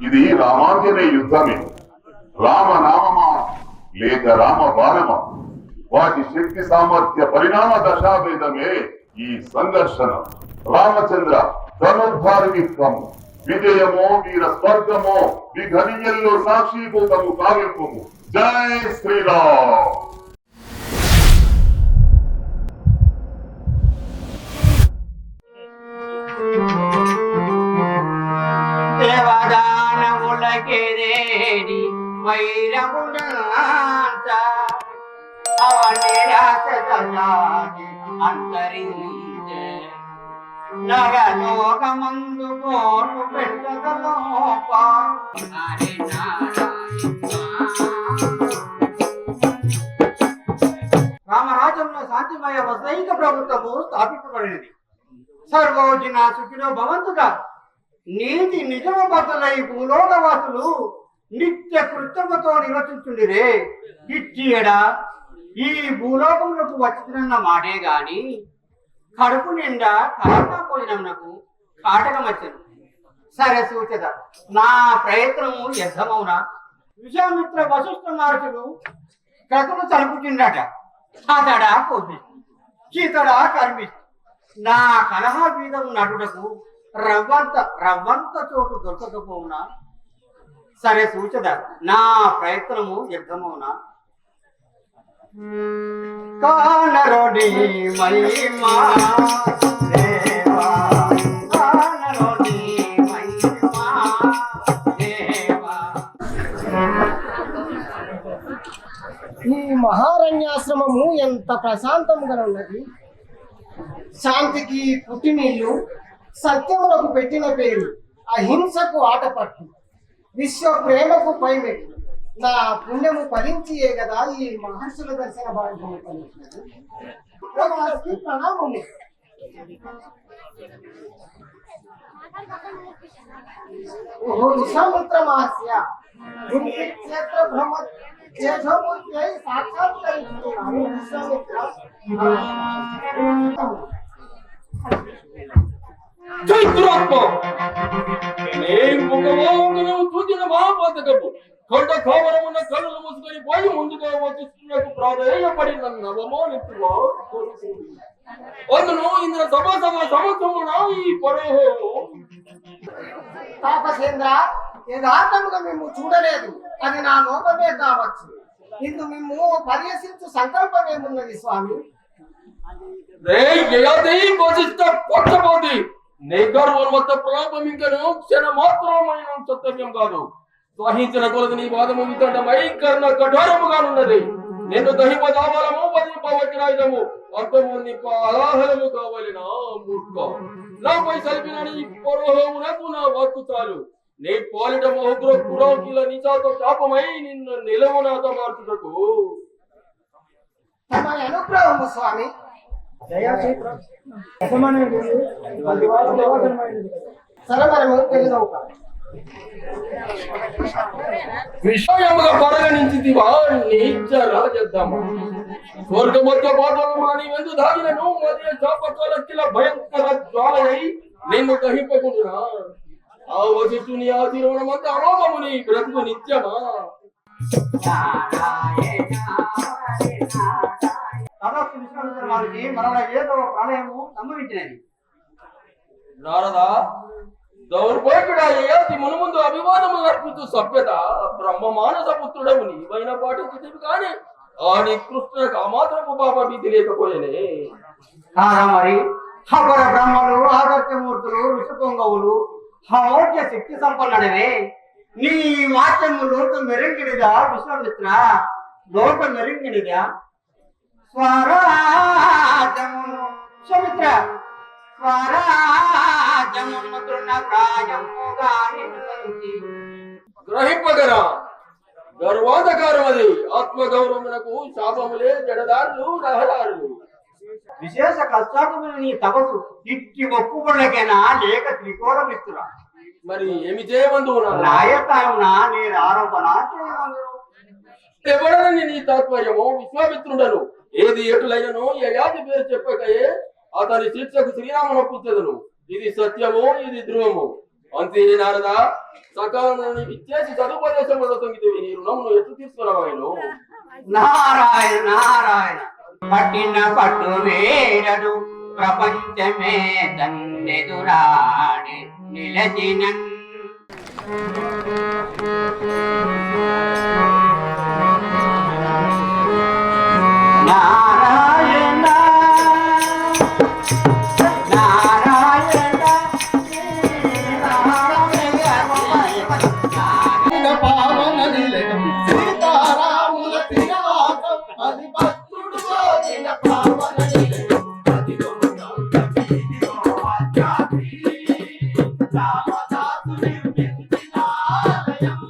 ఇది రామాంజనే యుద్ధమే. రామనామమా లేక రామ బాణమా, వాటి శక్తి సామర్థ్య పరిణామ దశాభేదమే ఈ సంఘర్షణ. రామచంద్ర ధనుర్ధారిత్వము, విజయమో వీర స్వర్గమో విఘనియల్లో సాక్షీభూతము కావింపము. జై శ్రీరామ్. దేవదానములకేదేడి వైరమునంత అవని రాసజాతి అంతరించే నరలోకమందు కోటు పెట్టగలోప. హరి రామరాజ్యంలో శాంతిమయ వైక ప్రభుత్వము స్థాపించబడినది. సర్వోజన సుఖినో భవంతుగా నీతి నిజమబద్ధులై భూలోకవాసులు నిత్య కృత్యముతో నివసించుండిరే. ఇచ్చియడా ఈ భూలోకములకు వచ్చినన్న మాటే గాని కడుపు నిండా కాటా భోజనమునకు కాటకమచ్చను. సరే సూచద, నా ప్రయత్నము వ్యర్థమవునా? విశ్వామిత్ర వశిష్ఠ మహర్షులు కథను చలుపుతుండట. అతడా కోపిస్తు, చీతడా కర్మిస్తు. నా కలహ బీదము నటుడకు రవ్వంత చోటు దొరకకపోవునా? సరే సూచద, నా ప్రయత్నము వ్యర్థమవునా? కానరోడి మహిమా దేవా, కానరోడి మహిమా దేవా. ఈ మహారణ్యాశ్రమము ఎంత ప్రశాంతంగా ఉన్నది. శాంతికి పుట్టినీళ్ళు, సత్యములకు పెట్టిన పేరు, అహింసకు ఆటపట్టు, విశ్వ ప్రేమకు పైమెట్టు. నా పుణ్యము ఫలించియే కదా ఈ మహర్షుల దర్శన భాగ్యము ఫలించినది. ప్రణామము. ఓహో విశ్వామిత్ర మహర్షి, క్షేత్ర బ్రహ్మ తేజోమూర్తి సాక్షాత్కరించుకున్నాను. విశ్వామిత్ర చైత్రాత్మ చూచిన మహాపాతకము కొండ కావరమున్న కళ్ళు మూసుకొని పోయి ముందుగా వస్తున్నకు ప్రాధేయపడి నన్ను అవమానిస్తువా? అందును ఇంద్ర సభ సమత్వమున ఈ పరోహము. తాపసేంద్ర, యథార్థముగా మేము చూడలేదు. అది నా లోపమే కావచ్చు. ఇందు మేము పర్యసించు సంకల్పం ఏమున్నది స్వామి? పక్షపోతి నిగర్వత ప్రాపం ఇంకను క్షణ మాత్రమైన సత్యం కాదు. సహించిన కొలది నీ వాదము వితండమై కర్ణ కఠోరముగానున్నది. నిన్ను దహిపదాబలము వదిలిపవచనాయుధము అర్థము నిప్ప అలాహలము కావాలి. నా మూర్ఖ, నాపై సల్పిన నీ పరోహమునకు నా వాక్కు చాలు. నీ పాలిట మహుగ్ర పురోకిల నిశాతో శాపమై నిన్ను నిలవనాథ మార్చుటకు అనుగ్రహము స్వామి. విషయముగా పరిగణించితివా నీచ రాజద్దమ. స్వర్గ మధ్య పాదమున నీవెందు దాగినను మధ్య చాపకాలకిల భయంకర జ్వాలయై నిన్ను దహింపకుండునా? ఆ వశిష్ఠుని ఆశీర్వనమంత అమోఘముని బ్రతుకు నిత్యమా? సంభవించినది. నారదా, దౌర్భాగ్యుడా యయాతి మునుముందు అభివాదము నర్పుతూ సభ్యత బ్రహ్మ మానస పుత్రుడవు నీవైన పాటించితివి కాని ఆ నికృష్ణ కామాత్రపు పాప భీతి లేకపోయేనే. కాదా మరి అపర బ్రహ్మలు, ఆదర్శమూర్తులు, ఋషిపొంగవులు అమోఘ్య శక్తి సంపన్నుడవే. నీ వాక్యము లోక మెరుంగినిదా విశ్వామిత్ర, లోక మెరుంగినిదా? స్వరాజమును విశ్వామిత్ర, స్వరాజమును తృణ ప్రాయముగా గ్రహింపగరా గర్వాంధకారం అది. ఆత్మగౌరవమునకు శాపములే జడదారులు రహదారులు. విశేష కష్టాత్మైన నీ తపస్సు ఇట్టి మొక్కుబడులకైనా లేక త్రికోణమిస్తురా? మరి ఏమి చేయమందు? నాయకాయమున నేను ఆరోపణ చేయమందు. ఎవడనని నీ తాత్పర్యము? విశ్వామిత్రుడను ఏది ఎటులైనను యయాతి పేరు చెప్పకయే అతని శిక్షకు శ్రీరామునొప్పించదును. ఇది సత్యము, ఇది ధ్రువము. అంతే నారదా సకాలంలో నీకు ఇచ్చేసి సదుపదేశంలో తొంగితే నీ రుణమును ఎట్లు తీసుకున్నావాయను? నారాయణ నారాయణ పట్టిన పట్టు వేరడు ప్రపంచమే తన్నెదురాడి నిలచిన నారాయణ నారాయణ పావన నిలయం సీతారాముల తిరాసం అది భక్తుడు కోరిన పావన నిలయం రామదాసు నిర్మించిన ఆలయం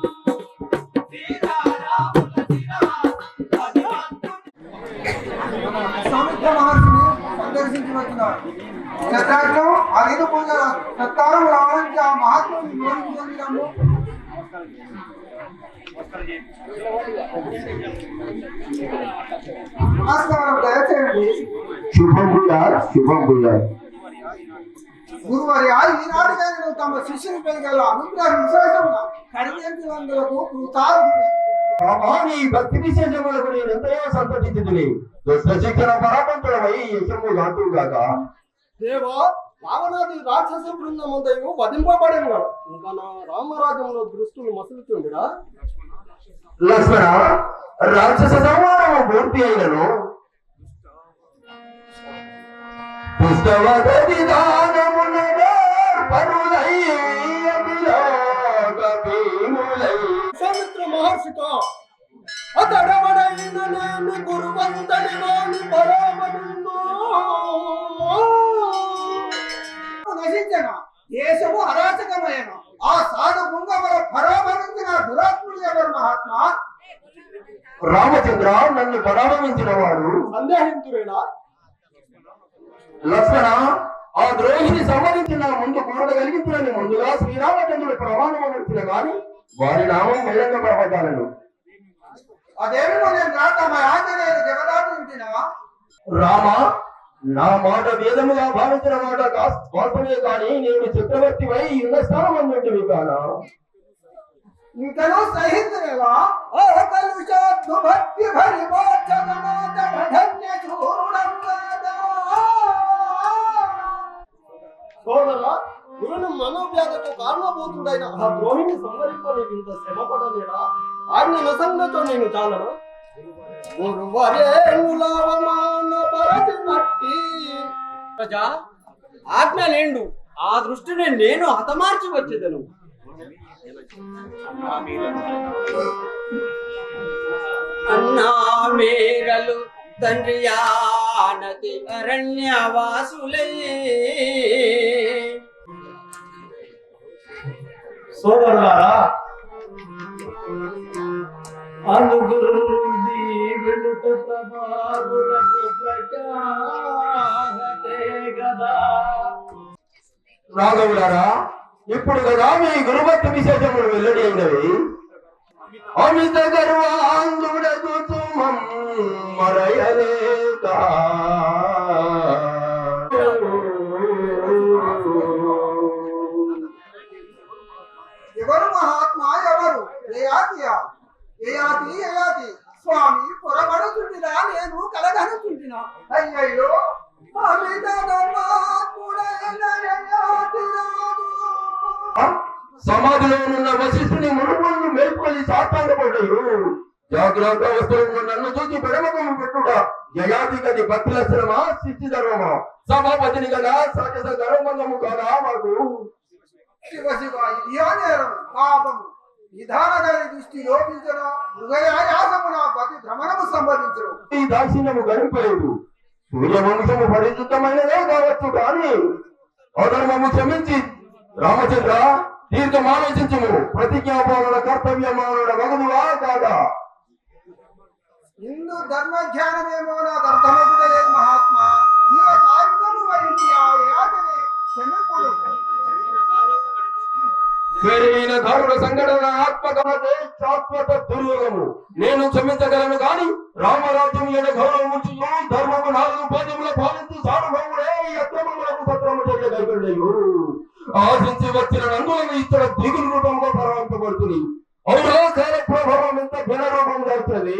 సీతారాముల తిరాసం అది సౌమిత్ర మహర్షిని సందర్శించి వచ్చినాడు. చక్రాగ్రం అధిక పూజ సత్కారం రావడానికి ఆ మహాత్ముని వివరించము. నమస్కారం దయచేయండి. శుభం భూయాత్, శుభం భూయాత్. గురువర్య ఈనాటిగా నేను తమ శిష్యుని పెరిగల అనుగ్రహ విశేషముగా కడిగేందులకు కృతార్థుడు. నీ భక్తి విశేషములకు నేను ఎంతయో సంతోషించుదుని. దుష్ట శిక్షణ పరాపంతుడమై యశము గాంతుగాక. దేవా రావణాది రాక్షస బృందమంతయు వధింపబడేను కదా ఇంకా నా రామరాజ్యంలో దృష్టిని మసులుతుందిరా. లక్ష్మణ, రాక్షస సంహారము పూర్తి అయినను పుస్తవద విధానమునగా పరులై అభిలోక భీములై. సముద్ర మహర్షితో అతడవడైన నేను గురువంతని వాణి పరామనుందో నశించన దేశము అరాచకమైన ఆ సాధు పుంగవల పరామరించిన దురాత్ముడు ఎవరు మహాత్మా? రామచంద్ర, నన్ను పరామర్శించిన వాడు సందేహించురేనా? లక్ష్మణ, ఆ ద్రోహిని సంహరించిన ముందు కూడగలిగించునని ముందుగా శ్రీరామచంద్రుడు ప్రమాణమర్చిన గాని వారి నామం బహిరంగ పర్వతాలను. అదేమి నేను తమ ఆంజనేయులు జగదాటించిన రామ, నా మాట వేదముగా భావించిన మాట వాస్తవే కాని నేను చక్రవర్తి వై ఉన్న స్థానం అన్నట్టువి కానా? ఇంకనూ సహితులేవా? ఓ కలుషోద్భు భక్తి భరిమోచననాథ ధన్య చూరుడంగాదా. సోదరా, గురుని మనోవ్యాధకు కారణభూతుడైన ఆ ద్రోహిని సంహరింప నీకు ఇంత శ్రమ పడలేడా? ఆజ్ఞ నసంగతో నేను చాలను. గురువరేణులవమాన పరచినట్టి ప్రజా ఆజ్ఞ లేండు ఆ దృష్టిని నేను హతమార్చి వచ్చేదను. అన్నా మేరలు తండ్రి ఆనతి అరణ్యవాసులై. సోదరులారా, రాఘవులారా, ఇప్పుడు కదా మీ గురుభక్తి విశేషములు వెల్లడి అయినవి. అమిత గర్వాంధుడకు తుమం మరయలేక ఎవరు మహాత్మా ఎవరు? ఏయాతియా? ఏయాతి ఏయాతి స్వామి పొరబడుతుందిరా నేను కలగనుతుందినా? అయ్యయ్యో అమిత ధర్మాత్ముడైన ఏయాతి రాజు. సమాధిలో ఉన్న వశిష్ఠుని మునుములు మేల్కొని సాత్తాంగపడ్డారు. జాగ్రత్త అవసరంలో నన్ను చూసి పెడమకము పెట్టుట జయాతి గది భక్తి లక్షణమా, శిష్టి ధర్మమా? సభాపతిని కదా సహజ గర్వభంగము కాదా మాకు? శివ శివ ఇది నేరం పాపము విధాన గారి దృష్టి లోపించడం హృదయాసము నా పతి భ్రమణము సంబంధించడం. ఈ దాక్షిణ్యము గడిపలేదు. సూర్యవంశము పరిశుద్ధమైనదే కావచ్చు కానీ అధర్మము క్షమించి రామచంద్ర దీర్ఘం ఆలోచించము. ప్రతిజ్ఞాపాలన కర్తవ్యమానుడ మగుదువా కాదా? హిందూ ధర్మ ధ్యానమేమో నాకు అర్థమవుతలేదు మహాత్మా. జీవ సాయుధము వహించి ఆ యాతని క్షమింపుడు. పెరిగిన దారుణ సంఘటన ఆత్మకమతే శాశ్వత దుర్యోగము. నేను క్షమించగలను కాని రామరాజ్యం ఏడ గౌరవం ఉంచు ధర్మము 4 పాదముల పాలించు సార్వభౌముడే అక్రమములకు సత్రము చేయగలిగాడు. ఆశించి వచ్చిన నందులను ఇతర దిగులు రూపంలో పరాంపబడుతుంది. అవునా కాల ప్రభావం ఎంత ఘన రూపం దాల్చినది.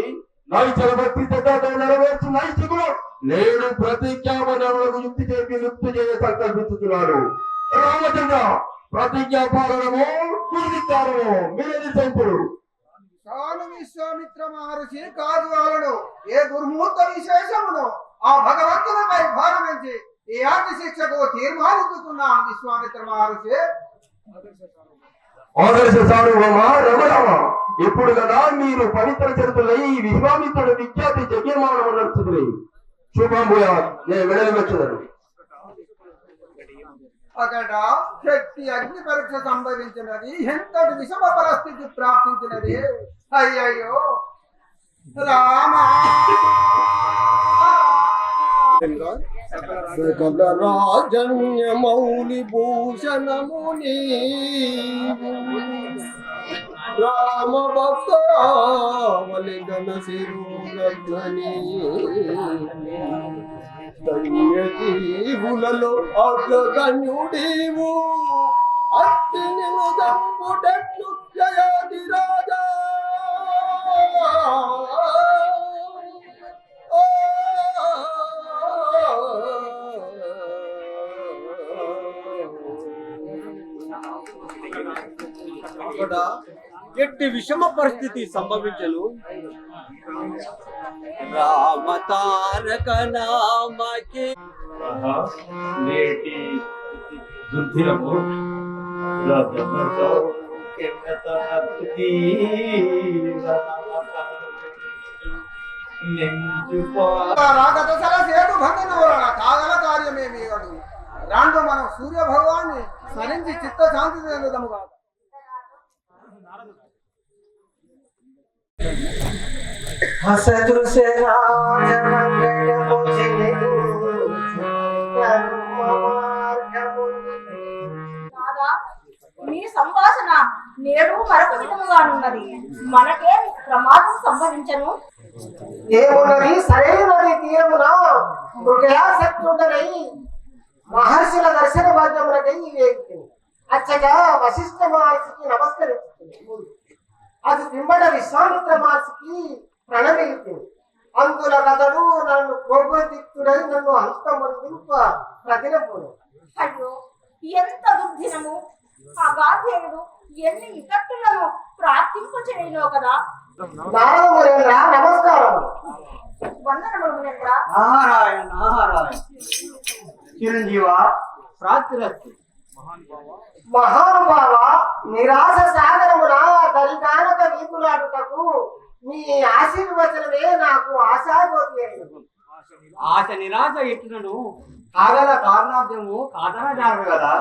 నైచల భక్తి శ్రద్ధతో నెరవేర్చు నైతికులు నేడు ప్రతిజ్ఞాపనలకు యుక్తి చేపి లుప్తి చేయ సంకల్పించుతున్నారు. రామచంద్ర ప్రతిజ్ఞాపాలనము దుర్ధికారము మీది సంతుడు. చాలు విశ్వామిత్ర మహర్షి కాదు వాళ్ళను ఏ దుర్మూర్త విశేషమును ఆ భగవంతునిపై భారమించి ఈ ఆది శిక్షకు తీర్మానిస్తున్నాం విశ్వామిత్ర మహర్షి. ఆదర్శ సార్వభౌమ రఘురామ, ఇప్పుడు కదా మీరు పవిత్ర చరిత్రలై విశ్వామిత్రుడు విఖ్యాతి జగ్యమానం నడుచుకుని శుభంభూయా నేను వెడలి వచ్చేదారు. అక్కడ శక్తి అగ్ని పరీక్ష సంభవించినది. ఎంతటి విషమ పరిస్థితి ప్రాప్తించినది. అయ్యయ్యో రామా సకల రాజన్య మౌలి భూషణముని రామ భక్తావలి గణ శిరురత్నని జీవులలో అగ్రగణ్యుడీవు అత్తి నిముదంపుటట్లు జయాది రాజా. అక్కడ ఎట్టి విషమ పరిస్థితి సంభవించను. రామ తారక నామకి నేటి దుర్దినము రాగత సేటు భంగనవరణ కాగల కార్యమేమి అడు రాండు మనం సూర్య భగవాన్ని స్మరించి చిత్త శాంతి చెందుదము కాదు. మీ సంభాషణ నేడు మరొక విధముగానున్నది. మనకే ప్రమాదం సంభవించను. ఏమున్నది సరైనది తీయమున మృగయాసక్తుండనై మహర్షుల దర్శన భాగ్యమునకై వేగుతుంది. అచ్చగా వశిష్ఠ మహర్షికి నమస్కరిస్తుంది. అది పిమ్మడ విశ్వామిత్ర మహర్షికి ప్రణమిల్లింది. అందుల కథడు నన్ను కోపదిక్తుడై నన్ను హస్తమందింప ప్రతినపోను. అయ్యో ఎంత దుర్దినము! ఆ గాధేయుడు ఎన్ని ఇకట్టులను ప్రార్థింపచేయనో కదా. నారద మునేంద్ర నమస్కారం. వందనములు మునేంద్ర. నారాయణ నారాయణ. చిరంజీవ ప్రాప్తిరస్తు. మహానుభావ, నిరాశ సాగరమున దరిదానక వీధులాడుటకు మీ ఆశీర్వచనమే నాకు ఆశాజ్యోతి. ఆశ నిరాశ ఎట్టునను కాగల కారణార్థము కాదనజారు కదా.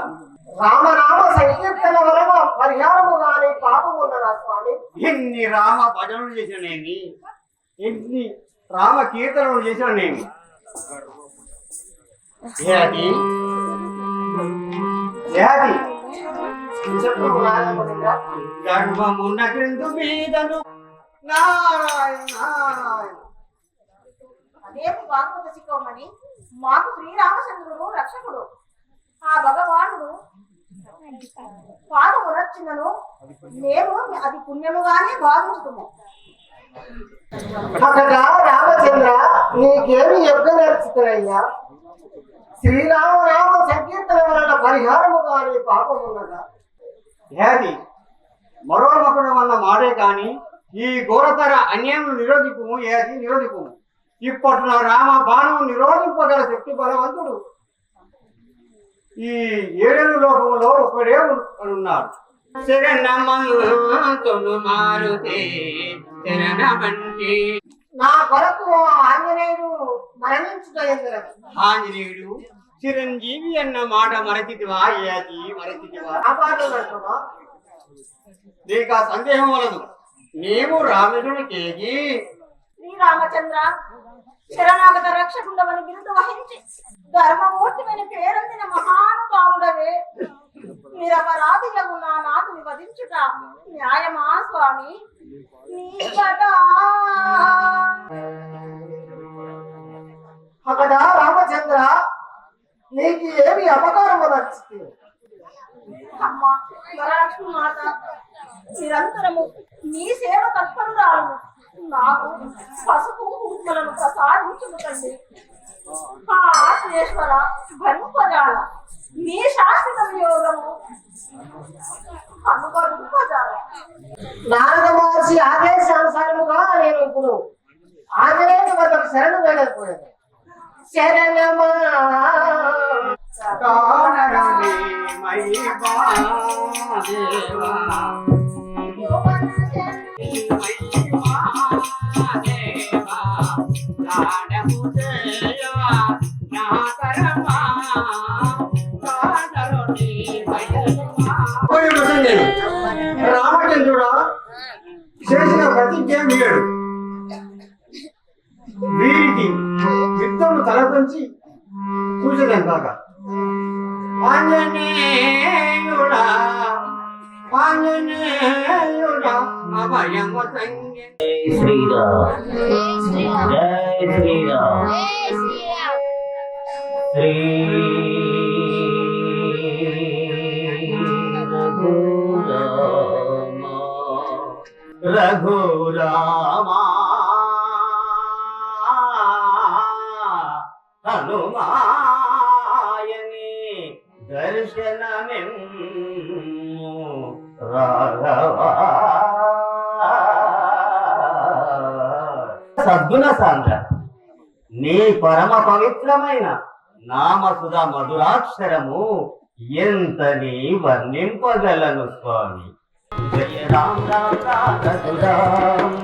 రామనామ సంకీర్తన వలన పరిహారము గాని పాపం ఉన్నదా స్వామి? ఎన్ని రామ భజనలు చేసినేమి, ఎన్ని రామ కీర్తనలు చేసినేమి. గర్భమున్న క్రిందు మీదను నారాయణ నారాయణ. అదేమి భాగవత శిఖమని మాకు శ్రీరామచంద్రుడు రక్షకుడు. ఆ భగవానుడు పాదము రక్షించను మేము అది పుణ్యముగానే భావిస్తున్నాము. అక్కడ రామచంద్ర నీకేమి యజ్ఞ నేర్చుకున్నయ్యా? శ్రీరామనామ సంకీర్తన వలన పరిహారము గాని పాపం ఉన్నదా? ఏది మరో ఒకడు అన్న మాటే కాని ఈ ఘోరతర అన్యాయం నిరోధింపు. ఏది నిరోధింపు. ఇప్పట్లో రామ బాణం నిరోధింపగల శక్తి బలవంతుడు ఈ ఏడేడు లోకంలో ఒకడే ఉన్నాడు. నా కొరకు ఆంజనేయుడు మరణించుట ఎందుకు? ఆంజనేయుడు చిరంజీవి అన్న మాట మరచితివా? ఏది మరచితివా? ఆ పాటలు నీకు ఆ సందేహం వలదు. నీవు రాముడు కేగి శ్రీరామచంద్ర శరణాగత రక్షకుండవని బిరుదు వహించి ధర్మమూర్తిమైన పేరొందిన మహానుభావుడవే. నిరపరాధిలకు నా నాథుని వధించుట న్యాయమా స్వామి? అక్కడ రామచంద్ర నీకు ఏమి అపకారము నచ్చింది? అమ్మ వరలక్ష్మి మాత నిరంతరము నీ సేవ తత్పరురాలు నాకు పసుపు కుంకుమలను ప్రసాదించుతండి. ఆ ఆశ్లేశ్వర భరింపజాల నీ శాశ్వత వియోగము అనుభవింపజాల. నారద మహర్షి ఆదేశానుసారముగా నేను ఇప్పుడు ఆంజనేయుని వద్దకు శరణు వేడకపోయాను. శరణమా కారణమే మహిమా దేవా రామచంద్రుడా చేసిన ప్రతిజ్ఞ వీడు వీరికి యుద్ధము తలపంచి చూసేదాం కాక ఆంజనేయుడా ఆంజనేయుడా అభయము సంగే శ్రీరామ్ జై శ్రీరామ్ శ్రీ రఘురామా హనుమాయని దర్శనమిమ్ము రాఘవా. సద్గుణ సాంద్ర నీ పరమ పవిత్రమైన నామసుధ మధురాక్షరము ఎంతని వర్ణింపగలను స్వామి. జయ రామ్ రామ్ రామ్ రఘురామ్.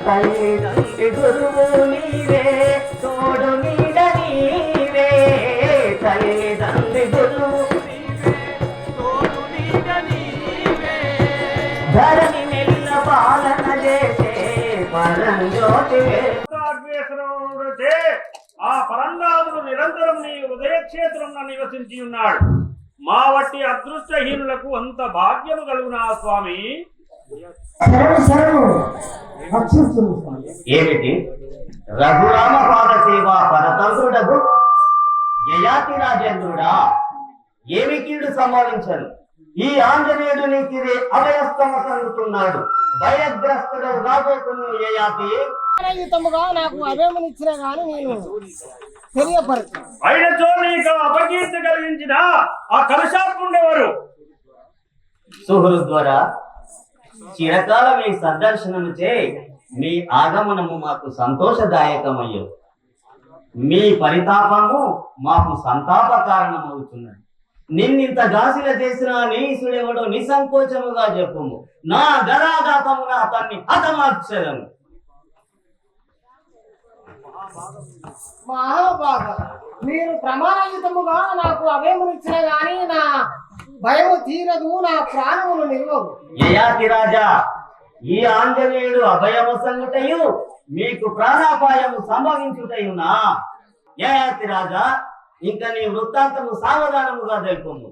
తల్లిదండ్రి గురువు నీవే తోడు నీడ నీవే. తల్లిదండ్రి గురువు నీవే తోడు నీడ నీవే. ధరణి మెల్ల పాలన చేసే పరంజ్యోతి ఆ పరంధాముడు నిరంతరం నీ ఉదయక్షేత్రంలో నివసించి ఉన్నాడు. మా వట్టి అదృష్టహీనులకు అంత భాగ్యము కలుగునా స్వామి. ఏమిటి రఘురామ పాద సేవ పరతంత్రుడకు యయాతి రాజేంద్రుడా, ఏమి కీడు సంభవించను. ఈ ఆంజనేయుడు నీకిదే అభయస్తమ సంగుతున్నాడు. భయగ్రస్తుడు రాబోతున్న యయాతి యుతముగా నాకు అభయమునిచ్చినా గాని నేను తెలియపరచు. అయినచో నీకు అపకీర్తి కలిగించిన ఆ కలశాత్ముడెవరు? సుహృద్వర చిరకాలం ఈ సందర్శనము చే మీ ఆగమనము మాకు సంతోషదాయకమయ్యు. మీ పరితాపము మాకు సంతాప కారణమవుతున్నది. నిన్నింత గాసిల చేసిన నీసుడెవడో నిసంకోచముగా చెప్పుము. నా గరాఘాతమున అతన్ని హతమార్చెదను. మహాబాధ మీరు ప్రమాణయుతముగా నాకు అభయమునిచ్చిన గాని నా భయము తీరదు, నా ప్రాణములు నిలవవు. యయాతి రాజా, ఈ ఆంజనేయుడు అభయము సంగుటయు మీకు ప్రాణాపాయము సంభవించుటయునా? యయాతి రాజా, ఇంకా నీ వృత్తాంతము సావధానముగా తెలుపుము.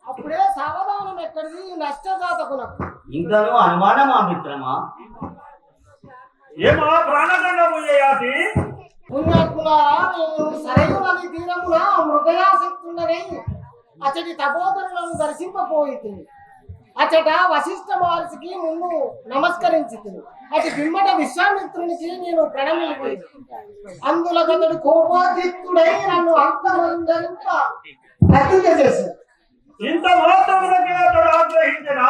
అప్పుడే సావధానం ఎక్కడిది నష్టజాతకులకు. ఇంకను అనుమానమా మిత్రమా? ఏమా ప్రాణదండము యయాతి? పుణ్యాత్ములారా, నేను సరైన నది తీరమున మృగయాసక్తున్నని అతడి తపోధరులను దర్శింపపోయి అచట వశిష్ఠ మహర్షికి ముందు నమస్కరించి అటు పిమ్మట విశ్వామిత్రునికి నేను ప్రణమిల్లి అందులో అతడు కోపాధిక్తుడై నన్ను అంతమందరింప ప్రతిజ్ఞ చేశాడు. ఇంత మాత్రములకే అతడు ఆగ్రహించిన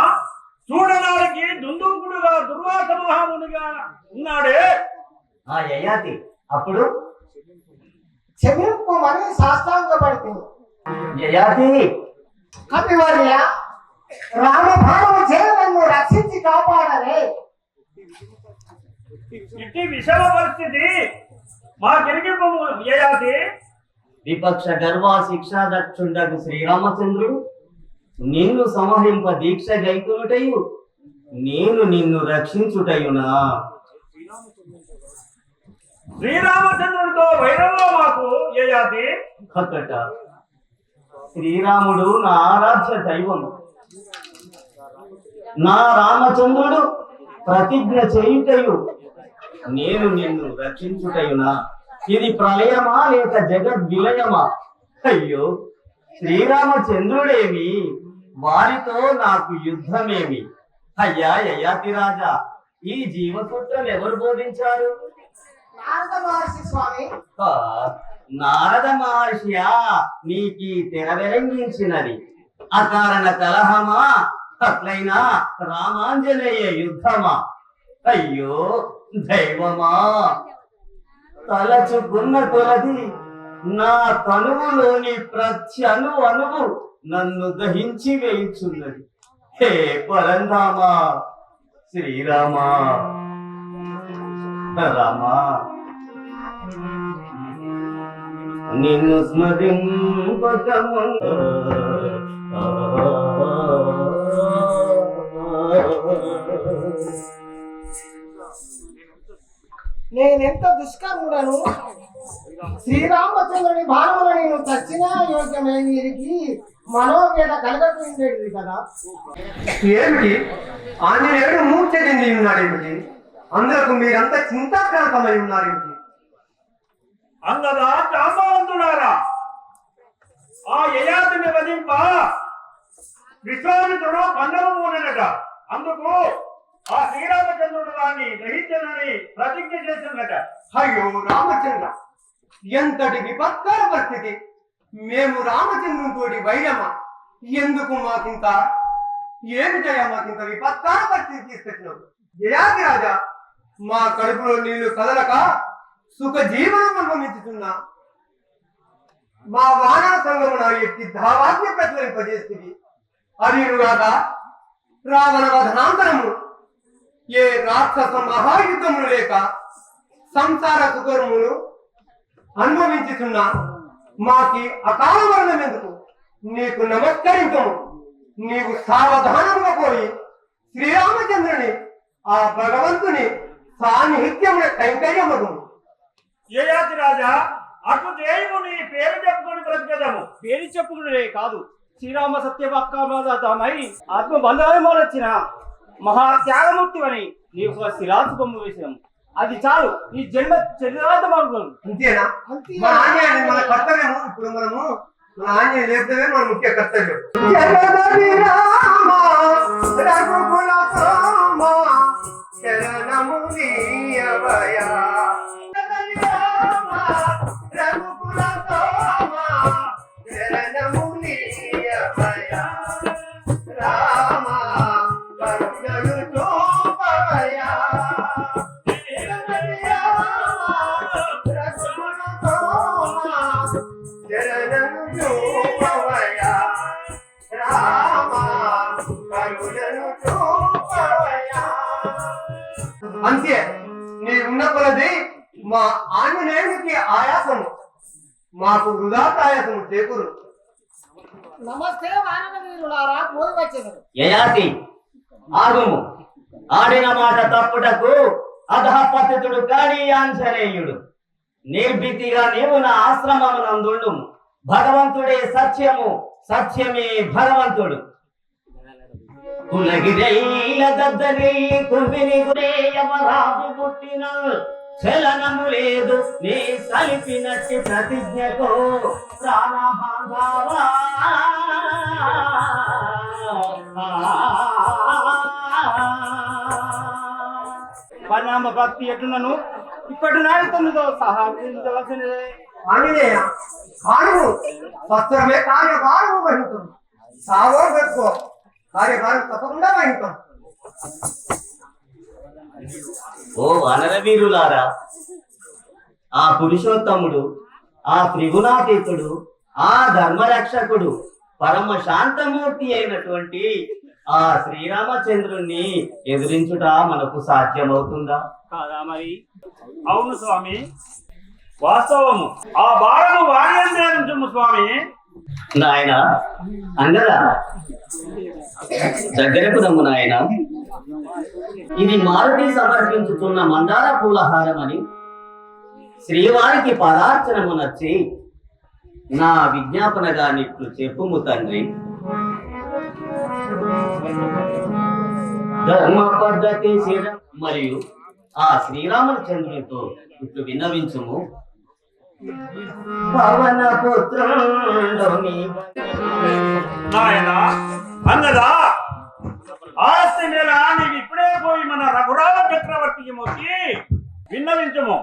చూడడానికి దుందుకుడుగా దుర్వాస మహామునిగా ఉన్నాడే. ఆ యయాతి అప్పుడు క్షమింపమని సాష్టాంగపడుతుంది. యయాతి, కపివర్య, రామభావము చే నన్ను రక్షించి కాపాడలే. ఇట్టి విషమ పరిస్థితి మా గిరిగిపము యయాతి. విపక్ష గర్వా శిక్షా దక్షుండకు శ్రీరామచంద్రుడు నిన్ను సంహరింప దీక్ష గైకొనుటయు నేను నిన్ను రక్షించుటయునా? శ్రీరామచంద్రుడితో వైరవో మాకు యయాతి. కక్కట శ్రీరాముడు నా ఆరాధ్య దైవం. నా రామచంద్రుడు ప్రతిజ్ఞ చేయుటయు నేను నిన్ను రక్షించుటయునా? ఇది ప్రళయమా లేక జగద్ విలయమా? అయ్యో శ్రీరామచంద్రుడేమి, వారితో నాకు యుద్ధమేమి? అయ్యా యయాతి రాజా, ఈ జీవసూత్రం ఎవరు బోధించారు? నారద మహర్షి స్వామి. ఆ, నారద మహర్షియా నీకి తెరవెరంగించినది? అకారణ కలహమా, అట్లయినా రామాంజనేయ యుద్ధమా? అయ్యో దైవమా, తలచుకున్న కొలది నా తనువులోని ప్రతి అణువు నన్ను దహించి వేయుచున్నది. హే పరంధామా, శ్రీరామా, రామా, నిన్ను స్మరింపకము నేనెంత దుష్కర్ముడను, శ్రీరామచంద్రుని భావన నేను చచ్చినా యోగ్యమే, వీరికి మనోవేద కలగకపోయింది కదా. ఏమిటి ఆంజనేయుడు మూర్ఛ చెంది ఉన్నాడేమిటి? అందరకు మీరంతా చింతాక్రాంతమై ఉన్నారేమిటి? అంగదా జాంబవంతులారా, ఆ యయాతిని వధింప విశ్వామిత్రుడు పందెము మూననట. అందుకు ఆ శ్రీరామచంద్రుడు వారిని దహించనని ప్రతిజ్ఞ చేసినట. అయ్యో రామచంద్ర, ఎంతటి విపత్కర పరిస్థితి! మేము రామచంద్రునితోటి వైరమా? ఎందుకు మాకింత ఏమిటయా మాకింత విపత్కర పరిస్థితి తీసుకొచ్చినావు? జయాది రాజా, మా కడుపులో నీళ్లు కదలక సుఖ జీవనం అనుభవించుతున్నా మా వానర సంగమున ఎట్టి ధావాజ్ఞ ప్రచురింపజేస్తుంది. అదిగాక రావణ వధనాంతరము ఏ రాక్షస మహాయుద్ధములు లేక సంసార సుఖములు అనుభవించుతున్నా మాకి అకాల మరణం ఎందుకు? నీకు నమస్కరించము. నీవు సావధానంగా పోయి శ్రీరామచంద్రుని ఆ భగవంతుని సాన్నిహిత్యమున కైంకర్యమగు. యయాతి రాజా, అటు దేవుడు నీ పేరు చెప్పుకొని బ్రతికేదము. పేరు చెప్పుకునే కాదు, శ్రీరామ సత్యవాక్యమై ఆత్మ బంధాలమోలొచ్చిన మహాత్యాగమూర్తి అని నీవు శిలాసుబొమ్మ వేసినాము. అది చాలు, ఈ జన్మ చరితార్థమవుతుంది. అంతేనా? మన ఆంజనేయుడు మన కర్తవ్యము. ఇప్పుడు మనము మన ఆంజనేయుడు లేకపోతే మన ముఖ్య కర్తవ్యం. అంతే, నీ ఉన్న కొలది మా ఆంజనేయునికి ఆయాసము, మాకు వృధాకాయాసము చేకూరు. నమస్తే వానర వీరులారా, పోయి వచ్చేదారు. యయాతి ఆగుము, ఆడిన మాట తప్పుటకు అధపతితుడు కాని ఆంజనేయుడు. నిర్భీతిగా నీవు నా ఆశ్రమమునందుండు. భగవంతుడే సత్యము, సత్యమే భగవంతుడు. కులగిరైల దద్దరి కుమిని గురేయమరాజు పుట్టిన చలనము లేదు నీ సలిపినట్టి ప్రతిజ్ఞకు ప్రాణభంగావా. పరిణామ భక్తి ఎట్లున్నాను ఇప్పటి నాయకులతో సహా గురించవలసినదే. ఆంజనేయ కారువు స్వస్థమే కార్యభారము వహించును. సావో పెట్టుకో, కార్యభారం తప్పకుండా వహించాం. ఓ వానరవీరులారా, ఆ పురుషోత్తముడు, ఆ త్రిగుణాతీతుడు, ఆ ధర్మరక్షకుడు, పరమ శాంతమూర్తి అయినటువంటి ఆ శ్రీరామచంద్రుణ్ణి ఎదిరించుట మనకు సాధ్యమవుతుందా? కాదా మరి? అవును స్వామి, వాస్తవము. ఆ భారము వారి అందించము స్వామి. నాయన అంగదా, దగ్గరకు నమ్ము నాయన. ఇది మారుతి సమర్పించుతున్న మందార పూలహారం అని శ్రీవారికి పదార్చనము నచ్చి నా విజ్ఞాపనగా నిట్లు చెప్పుము తండ్రి. ధర్మ పద్ధతి మరియు ఆ శ్రీరామచంద్రునితో ఇట్లు విన్నవించుము. పవన పుత్రుండు నాయన అన్నదా ఆస్తి మీద నీవు ఇప్పుడే పోయి మన రఘురామ చక్రవర్తికి మొక్కి విన్నవించము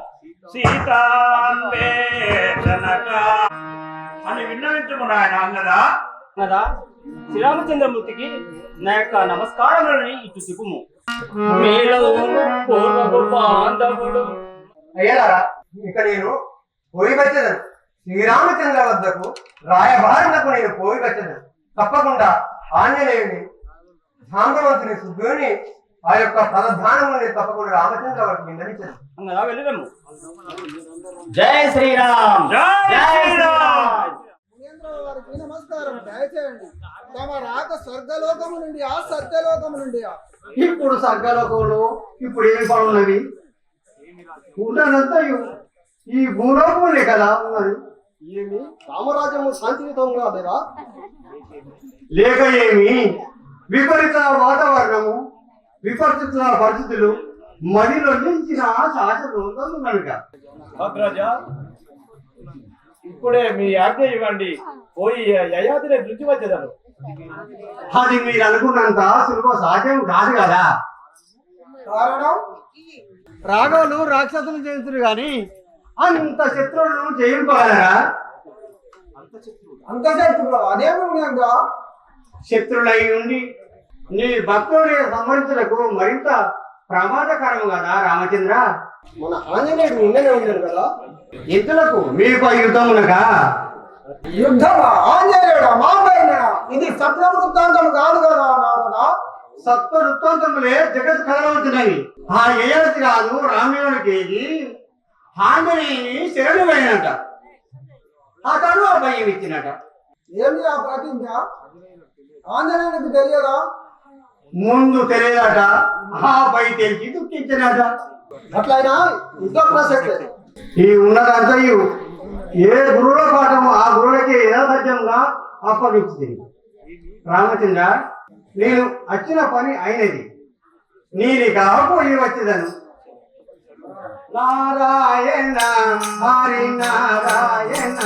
సీతాన్వేషణక అని విన్నవించము నాయన అన్నదా. కదా శ్రీరామచంద్రమూర్తికి నా యొక్క నమస్కారములని ఇటు తిప్పుము. మీలో పూర్వపు బాంధవుడు అయ్యారా ఇక నేను పోయి వచ్చేదను. శ్రీరామచంద్ర వద్దకు రాయబారులకు నేను పోయి వచ్చేదను. తప్పకుండా ఆంజనేయుని జాంబవంతుని సుగ్రీవుని ఆ యొక్క పరధ్యానము నేను తప్పకుండా రామచంద్ర వారికి విన్నవించను. అన్నదా వెళ్ళదము. జై శ్రీరామ్. జై శ్రీరామ్. వారికి నమస్కారం దయచేయండి. తమ రాక స్వర్గలోకము నుండి ఆ సత్యలోకము నుండి ఇప్పుడు స్వర్గలోకంలో ఇప్పుడు ఏం పనున్నవి ఉన్నదంతా ఈ భూలోకములే కదా ఉన్నది. ఏమి రామరాజ్యము శాంతియుతంగా లేదా? లేక ఏమి విపరీత వాతావరణము విపరీత పరిస్థితులు మడిలో నిలిచిన శాసనం కనుక భద్రాజా ఇప్పుడే మీ ఆజ్ఞ ఇవ్వండి, పోయి యయాతిని దృష్టి వచ్చేదాను. అది మీరు అనుకున్నంత సులభ సాధ్యం కాదు కదా. కారణం రాఘవులు రాక్షసులు చేస్తున్నారు కానీ అంత శత్రువులను చేయుకోగలరా? అంత శత్రువు అదేమిగా శత్రులై ఉండి నీ భక్తుడిని సంహరించడానికి మరింత ప్రమాదకరం కదా రామచంద్ర. మన ఆంజనేయుడు నిన్ననే ఉన్నాడు కదా. ఇందులకు మీకు యుద్ధమునగా యుద్ధమా? ఆంజనేయుడా మాపైనా ఇది సత్య వృత్తాంతం కాదు కదా నారదా. సత్వ వృత్తాంతములే జగత్ కథలవుతున్నాయి. ఆ యయాతి రాజు రామేయునికి ఆంజనేయుని శరణు పోయినట. అతను అభయం ఇచ్చినట. ఏమి ఆ ప్రతిజ్ఞ ఆంజనేయునికి తెలియదా? ముందు తెలియదట, ఆపై తెలిసి దుఃఖించినట. అట్లయినా యుద్ధ ప్రసక్తే. ఈ ఉన్నదంతయు ఏ గురువుల పాఠము ఆ గురువులకి యథాతథ్యంగా అప్పగించింది. రామచంద్ర నేను వచ్చిన పని అయినది, నీనిగా పోయి వచ్చేదను. నారాయణ హరి నారాయణ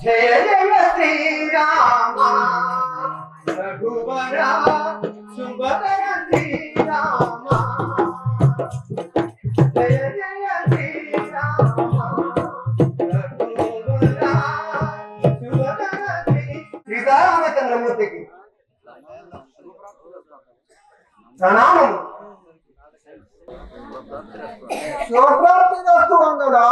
జయ జయ శ్రీరామ రఘువర శుభకర శ్రీరామ జయ జయ శ్రీరామ రఘువర శుభకర శ్రీరామచంద్రమూర్తికి ప్రణామం. శివప్రాప్తి వస్తువం కదా.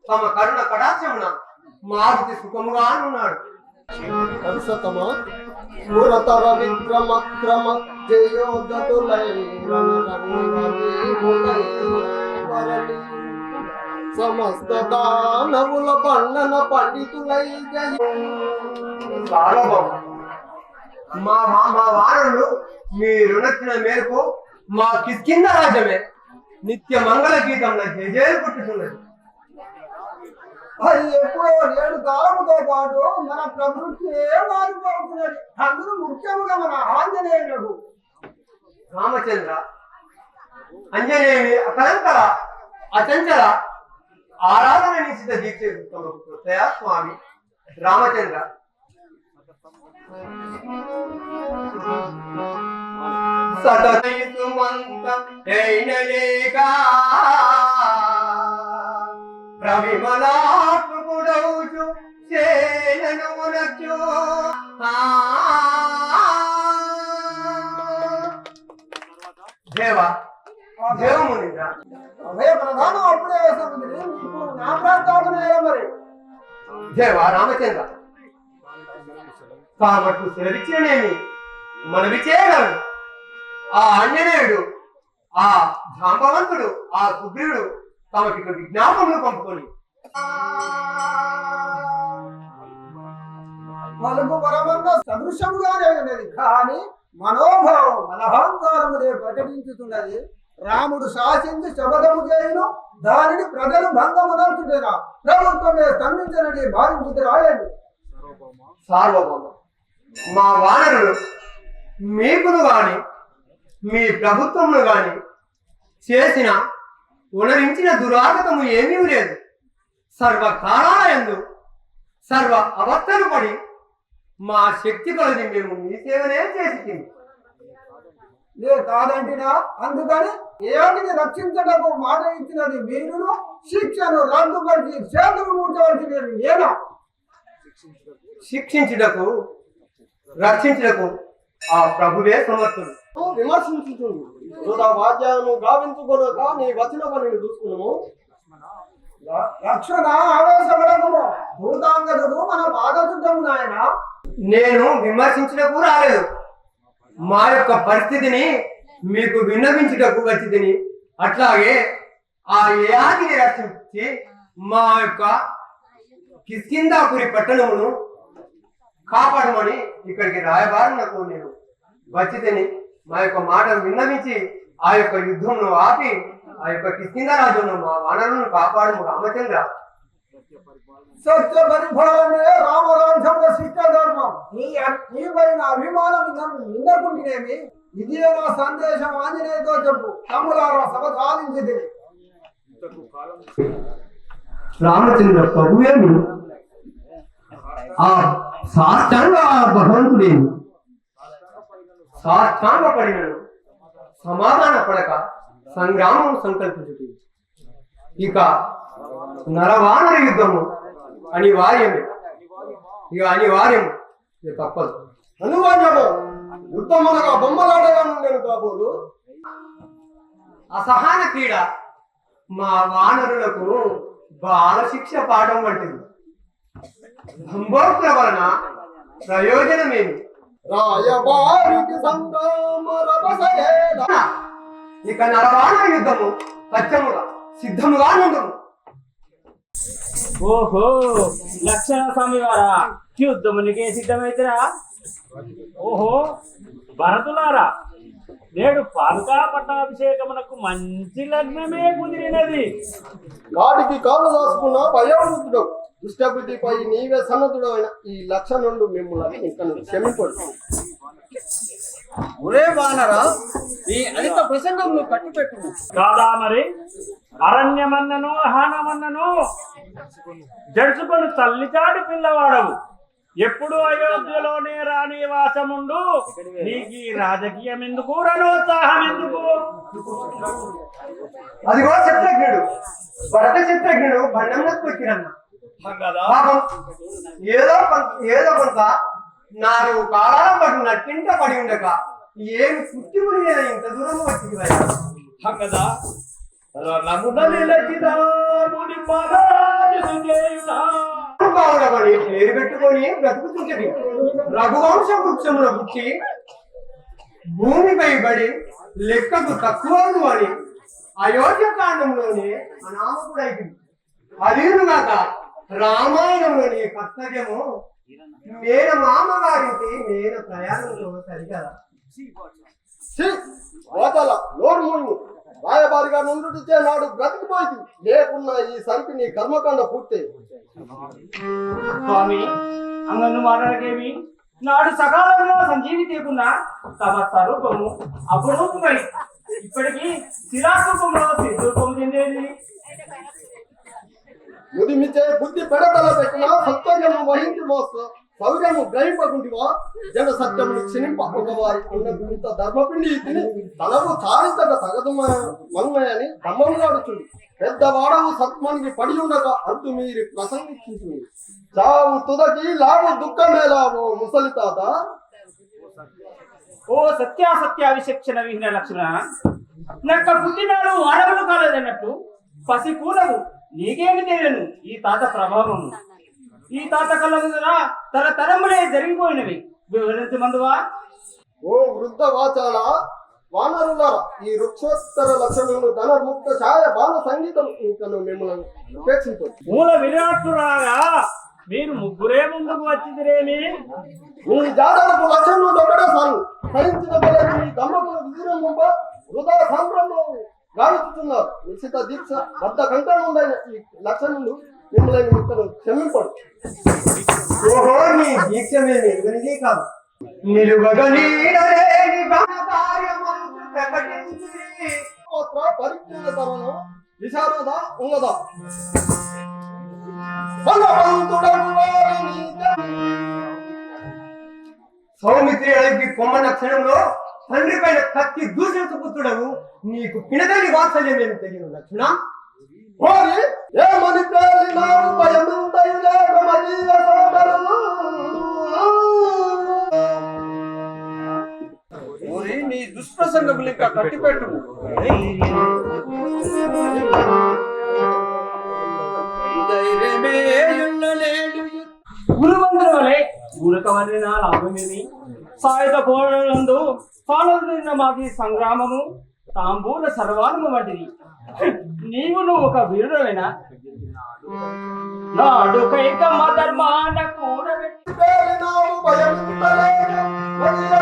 తమ కరుణ కటాక్షమున మారుతి సుఖముగానున్నాడు. కలుషతమా పురతర విక్రమ క్రమ జయోదతులై సమస్త దానవుల బండన పండితులై మా వారులు మీరు నచ్చిన మేరకు మా కిష్కింద రాజ్యమే నిత్య మంగళ గీతం జయజయలు పుట్టుతున్నది. అది ఎప్పుడో 7 కాలముతో పాటు మన ప్రవృత్తి మారిపోతున్నది. అందులో ముఖ్యముగా మన ఆంజనేయుడు. రామచంద్ర అంజనేయుని అకలంకర అచంచల ఆరాధన నిశ్చిత దీక్ష స్వామి రామచంద్ర సతైతుమంతైనలేకా ప్రవిమలాత్మకుడౌచు చేననునచు దేవ దేవమునింద్ర అభయ ప్రధానం అప్పుడే వేస్తుంది. ఇప్పుడు నా ప్రాంతాలను మరి దేవ రామచంద్ర కాబట్టి సెలవిచ్చినేమి మనవి చేయగలడు. ఆ ఆంజనేయుడు ఆ జాంబవంతుడు ఆ సుగ్రీవుడు తమకి విజ్ఞాపనలు పంపుకొని పలుకు పరమంగా సదృశముగానే ఉన్నది. కానీ మనోభావం మనహంకారముదే ప్రకటించుతున్నది. రాముడు శాసించి శబదము చేయును, దానిని ప్రజలు భంగమునంచుటేనా ప్రభుత్వమే స్తంభించనని భావించుతూ రాయండి. సార్వభౌమ మా వానరులు మీకును గాని మీ ప్రభుత్వమును గాని చేసిన ఉనరించిన దురాగతము ఏమీ లేదు. సర్వకాలాయందు సర్వ అవస్థలు పడి మా శక్తి కొలది మేము మీ సేవనే చేసి కాదంటినా అందుకని ఏమిటి రక్షించటకు మాట ఇచ్చినది మీరును శిక్షను రద్దుపరిచి చేతులు మూర్చవలసినది నేనా? శిక్షించుటకు రక్షించుటకు ఆ ప్రభువే సమర్థుడు. విమర్శించుతుంది వృధా వాద్యాలను గావించుకొనక నీ వచ్చిన పనిని చూసుకున్నాము. రక్షణ ఆవేశపడము భూతాంగదుడు మన బాధచుద్ధము నాయన. నేను విమర్శించుటకు రాలేదు, మా యొక్క పరిస్థితిని మీకు విన్నవించుటకు వచ్చితిని. అట్లాగే ఆ యయాతిని రక్షించి మా యొక్క కిష్కింధాపురి పట్టణమును కాపాడమని ఇక్కడికి రాయబారులకు నేను వచ్చితిని. మా యొక్క మాటను విన్నవించి ఆ యొక్క యుద్ధంను ఆపి ఆ యొక్క కిష్కింధ రాజును మా వానరులను కాపాడము రామచంద్ర. సత్య పరిపాలనే రామరాజ్యముల శిక్ష ధర్మం. నీపైన అభిమానం నిందకుంటేనేమి ఇది నా సందేశం ఆంజనేయుతో చెప్పు. తమ్ములారా సభ సాధించింది. రామచంద్ర ప్రభువేమి ఆ సాష్టాంగ భగవంతుడేమి సాష్టాంగ పడినను సమాధాన పడక సంగ్రామం సంకల్పించుతుంది. ఇక నరవానర యుద్ధము అనివార్యమే. ఇక అనివార్యము, ఇక తప్పదు. అనివార్యము యుద్ధమనగా బొమ్మలాటగా నుండెను కాబోలు. అసహన క్రీడ మా వానరులకు బాలశిక్ష పాఠం వంటిది. దంభోక్తుల వలన ప్రయోజనమేమి? రాయబారికి సంగ్రామ రభసయేన. ఇక నరవానర యుద్ధము సత్యముగా సిద్ధముగా నుండును. ఓహో లక్షణ స్వామి వారా యుద్ధమునికే సిద్ధమైతరా? ఓహో భరతులారా, నేడు పాదుకా పట్టాభిషేకమునకు మంచి లగ్నమే కుదిరినది. వాటికి కాలు దాచుకున్న భయవృద్ధుడు దుష్టబుద్ధిపై నీవే సన్నద్ధుడైన ఈ లక్షణుడు మిమ్మల్ని ఇక్కడ క్షమింపడు. ఒరే వానరా, ఈ అనిత ప్రసంగంను కట్టిపెట్టు. కాదా మరి అరణ్యమన్నను హానమన్నను జడుచుకొని తల్లిచాటి పిల్లవాడవు. ఎప్పుడు అయోధ్యలోనే రాని వాసముండు నీకు రాజకీయం ఎందుకు, రణోత్సాహం ఎందుకు? అదిగో చిత్రజ్ఞుడు భరత చిత్రజ్ఞుడు బండంలోకి వచ్చిరన్న. ఏదో కొంత 4 కాలాల పాటు నట్టింట పడి ఉండక ఏమి పుట్టిముడి మీద ఇంత దూరం వచ్చింది కదా. పేరు పెట్టుకొని బ్రతుకుతుంటది. రఘువంశ వృక్షమున పుట్టి భూమిపై పడి లెక్కకు తక్కువ అని అయోధ్య కాండంలోనే అనామకుడైంది. అదేనుగాక రామాయణంలోని కర్తవ్యము నేను మామగారికి నేను ప్రయాణంలో సరిగదా. రాయబారిగా నుండితే నాడు బ్రతికిపోయింది. లేకున్నా ఈ సరికి నీ కర్మకాండ పూర్తి. స్వామి అంగన్ను మాట్లాడకేమి? నాడు సకాలంలో సంజీవి తీకున్నా తమ స్వరూపము అపురూపమై ఇప్పటికీ శిలారూపంలో సిద్ధూపం చెందేది. ముదిమిచ్చే బుద్ధి పెడతల పెట్టిన సత్యము వహించి మోస్తూ శౌర్యము గ్రహింపకుంటివా? జన సత్యమును క్షణింప ఒకవారి ఇంత ధర్మపిండి తిని తనకు చాలించక సగదు మన్మయని ధమ్మములాడుచుంది. పెద్దవాడవు సత్మనికి పడి ఉండక అంటూ మీరు ప్రసంగించుంది. చావు తుదకి లాభు దుఃఖమేలావో ముసలి తాత. ఓ సత్యాసత్య విచక్షణ విహీన లక్షణ, నక్క పుట్టినాడు అడవులు కాలేదన్నట్టు పసి కూలవు నీకేమి తెలియను ఈ తాత ప్రభావము. ఈ తాత కళ్ళ తరతరములే జరిగిపోయినవి వివరించమందువా? ఓ వృద్ధ వాచాల వానరులారా, ఈ వృక్షోత్తర లక్షణములు ధనముక్త ఛాయ బాల సంగీతం ఇంకను మిమ్మల్ని ఉపేక్షించు. మూల విరాట్టురాగా మీరు ముగ్గురే ముందుకు వచ్చిదిరేమి? మీ జాతరకు లక్షణుడు ఒకటే సాగు సహించిన మీ దమ్మకు విజృంభ వృధా సంభ్రమం గావిస్తున్నారు. నిశ్చిత దీక్ష బద్ద కంకణం ఉందైన ఈ లక్షణుడు మిమ్మల్ని ఇక్కడ క్షమింపడు. ఓహో నీ దీక్ష కాదు, నిలువగనీడలేని ఘనకార్యమందు ప్రకటించి మాత్ర పరిజ్ఞానతరను విశారద ఉంగద బలవంతుడను వారిని సౌమిత్రి అడిగి పొమ్మన్న క్షణంలో తండ్రి పైన కత్తి దూసిన పుత్రుడవు నీకు పినతల్లి వాత్సల్యం ఏమి తెలియదు లక్ష్మణ. వారి ఏమని పేలినారు భయముందయు లేక మదీయ సోదరులు ఓరి నీ దుష్ప్రసంగములు ఇంకా కట్టిపెట్టు. గురువంతుల వలె ఊరక వలన లాభమేమి సాయుధ పోరాడందు పాల్గొన్న మాకి సంగ్రామము తాంబూల సర్వానము వంటిది. నువ్వు ఒక వీరుడవేనా? నాడు కైకమ్మ ధర్మాన కూడబెట్టి పేలినారు భయముందలేక మదీయ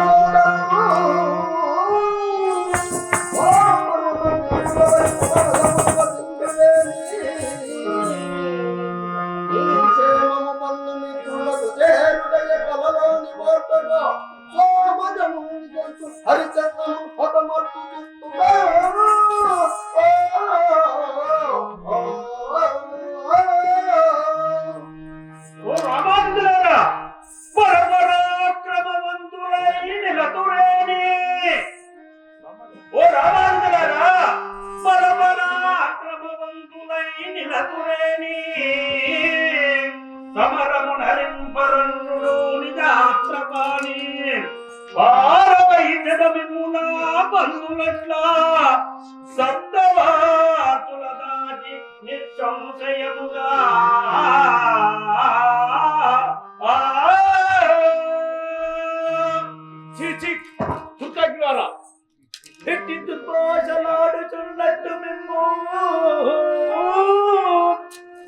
దుర్భాషలాడుచున్నట్టు మిమ్ము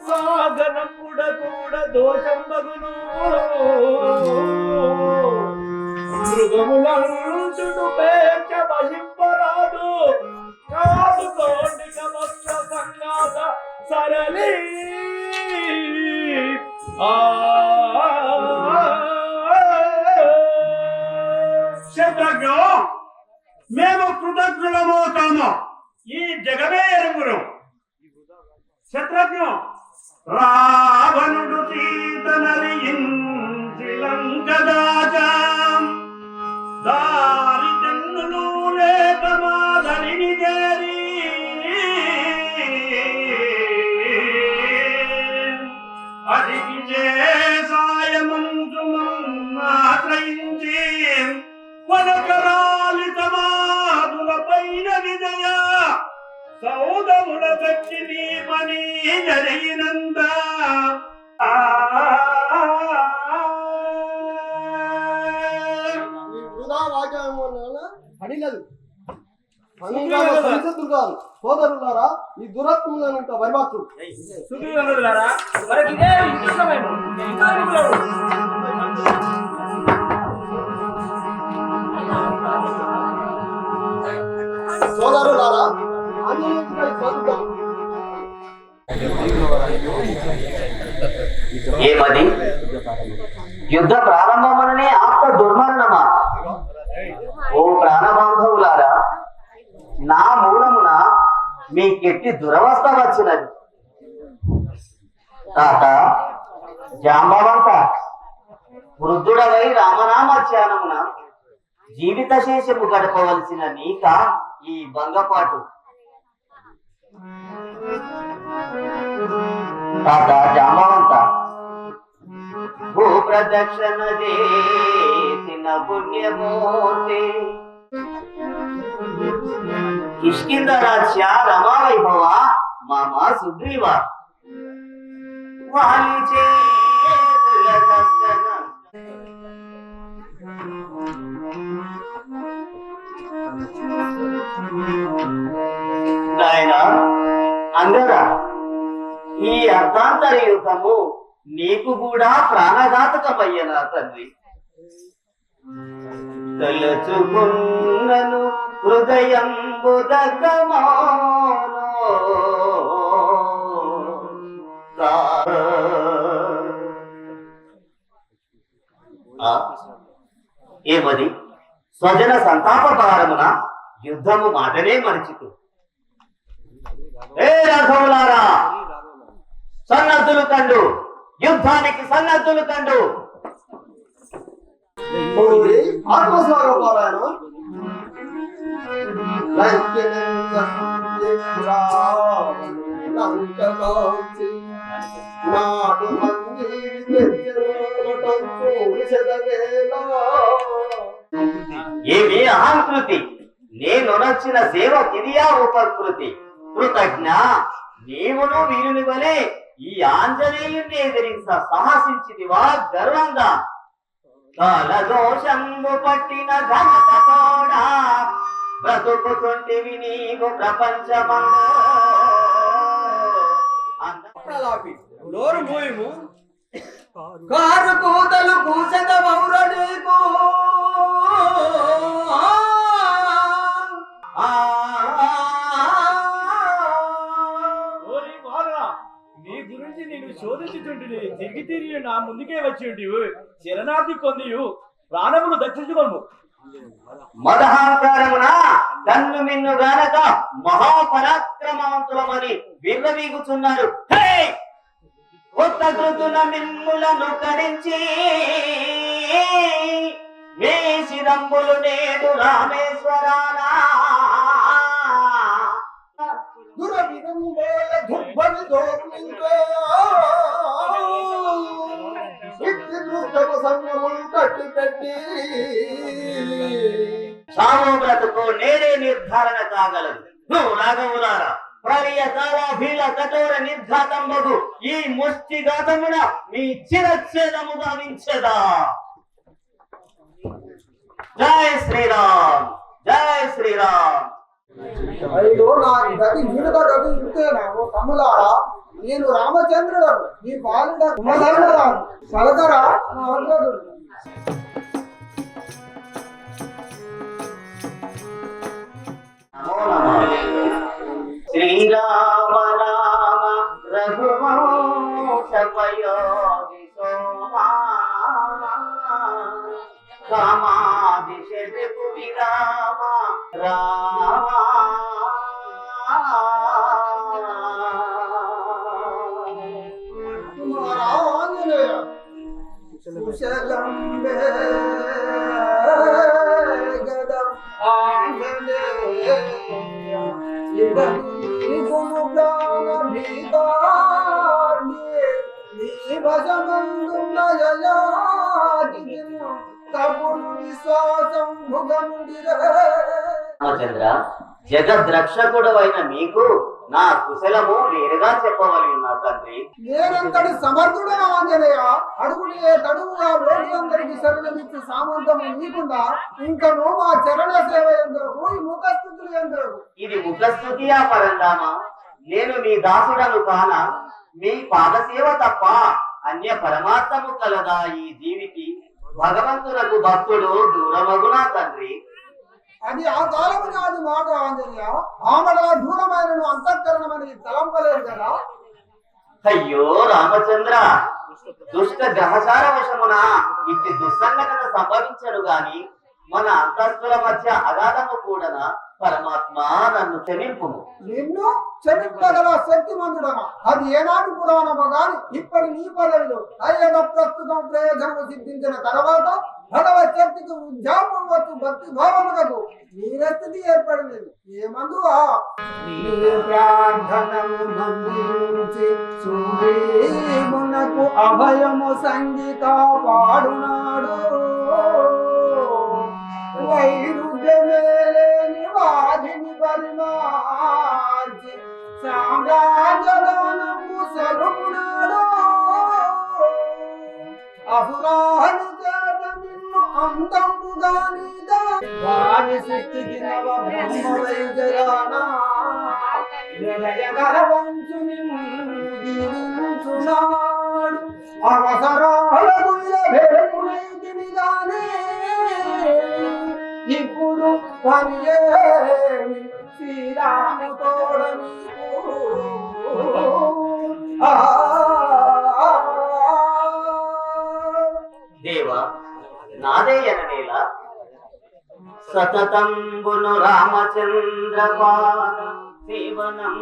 సాగన కూడా దోషం బగును. మృగములంచుడు పేర్చ వహింపరాదు కాదుకోండి సమస్త సంగాత సరళి. శత్రుఘ్నం, మేము కృతజ్ఞులమో కామో ఈ జగమే ఎరుగురు. శత్రుఘ్నం, రావణుడు సీతనరించి లంకదాజం దారి జన్నులు లేక మాధరిని చేరి అదికి సాయమంచు ఆశ్రయించి వనకరాలి సమాధుల పైన విజయ సౌదముల కట్టి నీ పని జరిగినంత అడిగదు దుర్గాలు సోదరులారా ఈ దురత్ములను ఇంకా భయమాత్రు సుఖీనులారా మనకి ఇదే ఇష్టమైన సోదరులారా ఆంజనేయుడిపై స్వాగతం. ఏమది యుద్ధ ప్రారంభమననే ఆప్త దుర్మరణమా? ఓ ప్రాణబాంధవులారా, నా మూలమున మీ కెట్టి దురవస్థ వచ్చినది. తాత జాంబవంత, వృద్ధుడవై రామనామధ్యానమున జీవిత శేషము గడపవలసిన నీక ఈ భంగపాటు. తాత జాంబవంత, భూ ప్రదక్షిణ చేసిన పుణ్యమూర్తి, కిష్కింద రాజ్య రమా వైభవ మామా సుగ్రీవ, వాలి చేతుల దర్శన నాయనా అందరా, ఈ అర్ధాంతర యుద్ధము నీకు కూడా ప్రాణఘాతకమయ్యనా తండ్రి. తలచుకున్నను హృదయం బుదకమానో ఏమది స్వజన సంతాప భారమున యుద్ధము మాటనే మరచితు. ఏ రాఘవులారా, సన్నద్ధులు కండు, యుద్ధానికి సన్నద్ధులు కండు. ఆత్మస్వర పారాయణ ఏమి అహంకృతి, నేను నచ్చిన సేవ కిరియా ఉపకృతి. కృతజ్ఞ, నీవును వీరుని వలె ఈ ఆంజనేయుణ్ణి ఎదిరించ సాహసించితివా గర్వంగా. కాలదోషంబు పట్టిన ఘనత తోడా బ్రతుకుతుంటివి నీవు ప్రపంచమందు. నోరు మూయము కారు కూతలు కూసద మౌరడీకు నీ గురించి నేను శోధించుతుంటే తిరిగి తిరిగి నా ముందుకే వచ్చి చిరణార్థి పొంది ప్రాణములు దక్షించుకోము. మదహాకారమున కన్ను మిన్ను గానక మహాపరాక్రమవంతులమని విర్రవీగుచున్నారు. కొత్త కృతుల మిమ్ములను కరించి మీ శిరంబులు నేడు రామేశ్వరానా. కట్టి పెట్టి సామో బ్రతుకు నేడే నిర్ధారణ కాగలదు. నువ్వు రాఘవులారా, ప్రళయ కాలాభీల కఠోర నిర్ఘాతంబగు ఈ ముష్టిఘాతమున మీ చిరచ్ఛేదము గావించదా. జై శ్రీరామ్, జై శ్రీరామ్. అయ్యో నా గతి జీవిత గతి ఇంతేనా ఓ తమ్ములారా, నేను రామచంద్రుడను, నీ బాలుడ కుమధర్మరాను, సలకరా నా అగ్రదుడు. శ్రీరామ రామ రఘువంశపయోగి సోమా కామాభిషేకు విరామ రామ. ఆంజనేయ కుశలంబే గదం ఆంజనేయ గురు ప్రాణ భీతార్ణ్యే నీ భజమందున్న యయాతి తపులు విశ్వాసం భుగముడిరే. రామచంద్ర, జగద్రక్షకుడు అయిన మీకు నా కుశలము నేరుగా చెప్పవలి నా తండ్రి. నేనంతటి సమర్థుడే ఆంజనేయ, అడుగునే తడువుగా వేడియందరికి శరణమిచ్చి సామంతము నీకుండా ఇంకా నువ్వు మా చరణ సేవ ఎందరకు ఈ ముఖస్థుతులు ఎందరకు. ఇది ముఖస్థుతియా పరందామ? నేను మీ దాసుడను కాన, మీ పాదసేవ తప్ప అన్య పరమార్థము కలదా ఈ జీవికి? భగవంతునకు భక్తుడు దూరమగునా తండ్రి? అది ఆ కాలము నాది మాట ఆంజనేయ, ఆమడ దూరమైన అంతఃకరణమని తలంపలేదు కదా. అయ్యో రామచంద్ర, దుష్ట గ్రహచార వశమున ఇట్టి దుస్సంఘటన సంభవించను గాని మన అంతస్తుల మధ్య అగాధము కూడన పరమాత్మ నన్ను క్షమింపుము. నిన్ను క్షమించగల శక్తిమంతుడమా? అది ఏనాటి పురాణమో గాని ఇప్పటి నీ పదవిలో అయ్యన ప్రస్తుతం ప్రయోజనము సిద్ధించిన తర్వాత భగవత్ శక్తికి ఉద్యాపం వచ్చు భక్తి భావములకు నీరస్థితి ఏర్పడింది. ఏమందువా ప్రార్థనము నందించి సూర్యునకు అభయము సంగీత పాడునాడు. వైరుధ్యమేలేని వాదిని పరిమార్చి సామ్రాజ్యదానము సరుకునాడు. అసురాహని చేత నిన్ను అంతంపుగా నీదా వారి శక్తికి నవ బ్రహ్మ వైజయానా నిలయగరవంచు నిన్ను దీవించునాడు. అవసరాల గుళ్ళ భేపునైతిని గానే ఇప్పుడు పనియేమి శ్రీరాము తోడ నీకు. దేవా, నాదే ఎననేలా సతతంబును రామచంద్ర పాద జీవనం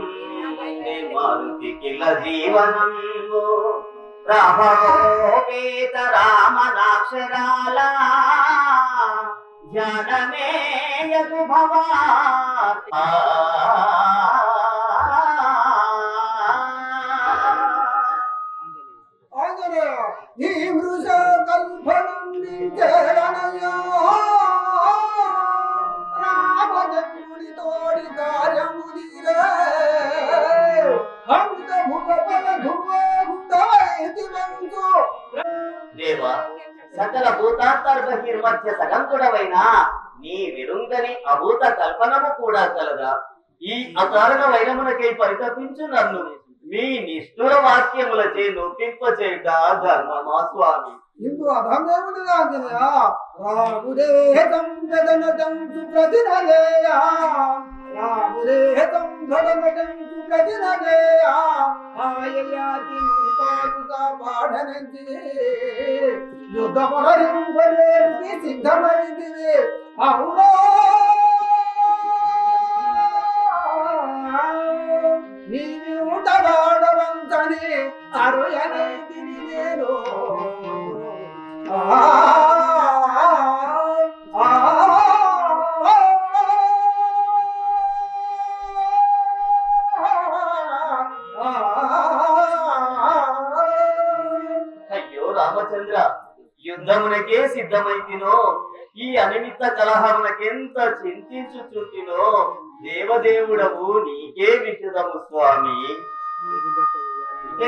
మారుతి కిల జీవనంబు రామోపేత రామనాక్షరాల ధ్యానమే యగు భవా ఆంజనేయ ఈ మృష కల్పనం నించరణయో రామచంద్రుని తోడి కార్యముదిరే అమృత భువన ధువైతి మంచు దేవ సకల భూతాంతర్బహిర్మధ్య సగంతుడవైన నీ విరుంగని అభూత కల్పనము కూడా కలదా ఈ అకారణ వైరమునకై పరితపించు నన్ను మీ నిష్ఠుర వాక్యములచే నొప్పింపచేయుట ధర్మమా స్వామి ఇందు అధమేముంది ఆంజనేయ రాముదేహం జగనటం సుప్రతినజేయ రాముదేహం జగనటం సుప్రతినజేయ ఆయయాతి పాటుగా పాడనంచి యుద్ధమహరింపలేకి సిద్ధమైంది అవునా నీవి ఊటగాడవంతని అరుయనైతిని నేను అయ్యో రామచంద్ర యుద్ధమునకే సిద్ధమైతినో ఈ అనిమిత్త కలహమునకెంత చింతించుచుంటినో దేవదేవుడవు నీకే విషదము స్వామి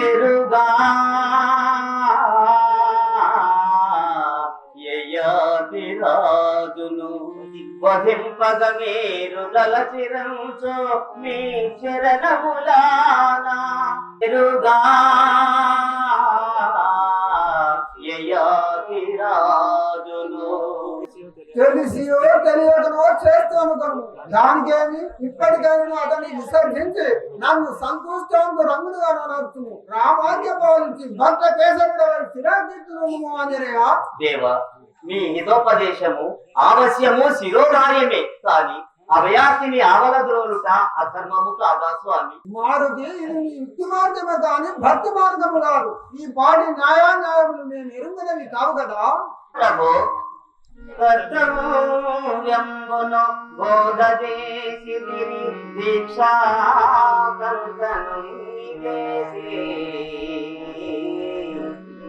ఎరుగా యయాతి రాజును వధింపగ మీరు దలచిరంచో మీ చరణములానా ఎరుగా యయాతి రాజును తెలిసియో తెలియకనో చేస్తాను కను దానికేమి ఇప్పటికైనా అతన్ని విసర్జించి నన్ను సంతోషంతో రంగులుగా నడుచును రామాజ్ఞ పాలించి భక్త కేశవుడవై చిరాకీర్తును ఆంజనేయ దేవ మీ హితోపదేశము ఆవశ్యము శిరోధార్యమే కాని అభయార్థిని ఆవలద్రోలుట అధర్మము కాదా స్వామి మారుతి ఇది నీ యుక్తి మార్గమే కాని భక్తి మార్గము కాదు ఈ పాటి న్యాయాన్యాయములు మేము ఎరుంగనవి కావు కదా ప్రభు కర్తవ్యంబును బోధ చేసి దీక్షా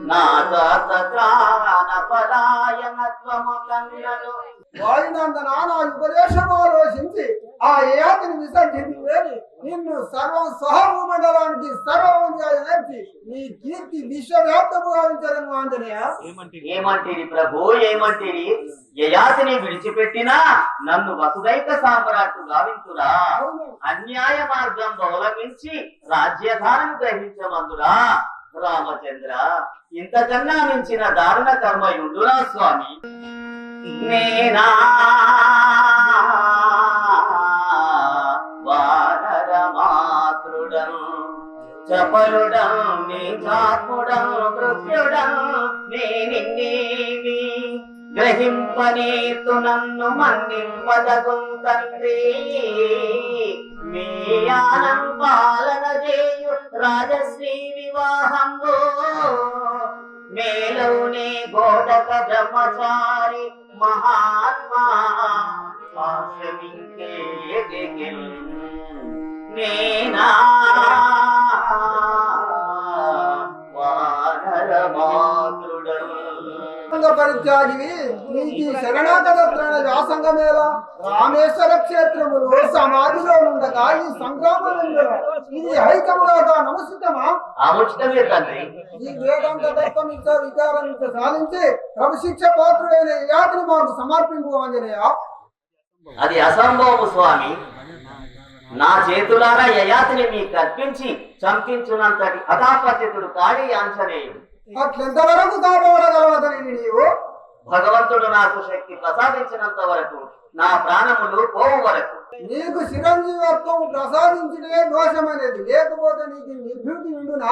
నా త్రాణ పలాయనత్వము కన్నను వాయునందన నా ఉపదేశం ఆలోచించి ఆ ఏతిని విసర్జించి నిన్ను సర్వం సహభూమండలానికి సర్వముగా నేర్చి నీ కీర్తి విశ్వవ్యాప్తముగా ఉంచాలని ఆంజనేయ ఏమంటిరి ప్రభు ఏమంటిరి యయాతిని విడిచిపెట్టినా నన్ను వసుదైక సామ్రాట్టు గావించురా అన్యాయ మార్గం అవలంబించి రాజ్యధానం గ్రహించమందురా రామచంద్ర ఇంతకన్నా మించిన దారుణ కర్మయుండురా స్వామి నేనా వానర మాతృడం చపలుడం నీచాత్ముడం కృత్యుడం నేనిన్నేమి గ్రహింపనేతు నన్ను మన్నింపదగుం తండ్రి మీ ఆనం పాలన చేయు రాజశ్రీ వివాహంలో మేలౌనే గోడక బ్రహ్మచారి మహాత్మా ఆశ్రమించే నేనా వానర మాతృడం పరిత్యాగివి నీకు శరణాగత వ్యాసంగమేలా రామేశ్వర క్షేత్రములు సమాధిలో ఉండగా ఈ సంగ్రామం ఇది ఐకముగా నమస్కృతమా ఆముచితమే తండ్రి ఈ వేదాంత తత్వం విచారం సాధించి క్రమశిక్ష పాత్రుడైన యాతిని మాకు సమర్పింపు ఆంజనేయ అది అసంభవము స్వామి నా చేతులారా యయాతిని మీకు అర్పించి చంపించునంతటి అధాపతితుడు కాడి ఆంజనేయుడు అట్లెంతవరకు కాపాడగలవదని నీవు భగవంతుడు నాకు శక్తి ప్రసాదించినంత వరకు నా ప్రాణములు పోవు వరకు నీకు చిరంజీవత్వం ప్రసాదించడే దోషమనేది లేకపోతే నీకు నిర్భూతి ఉండునా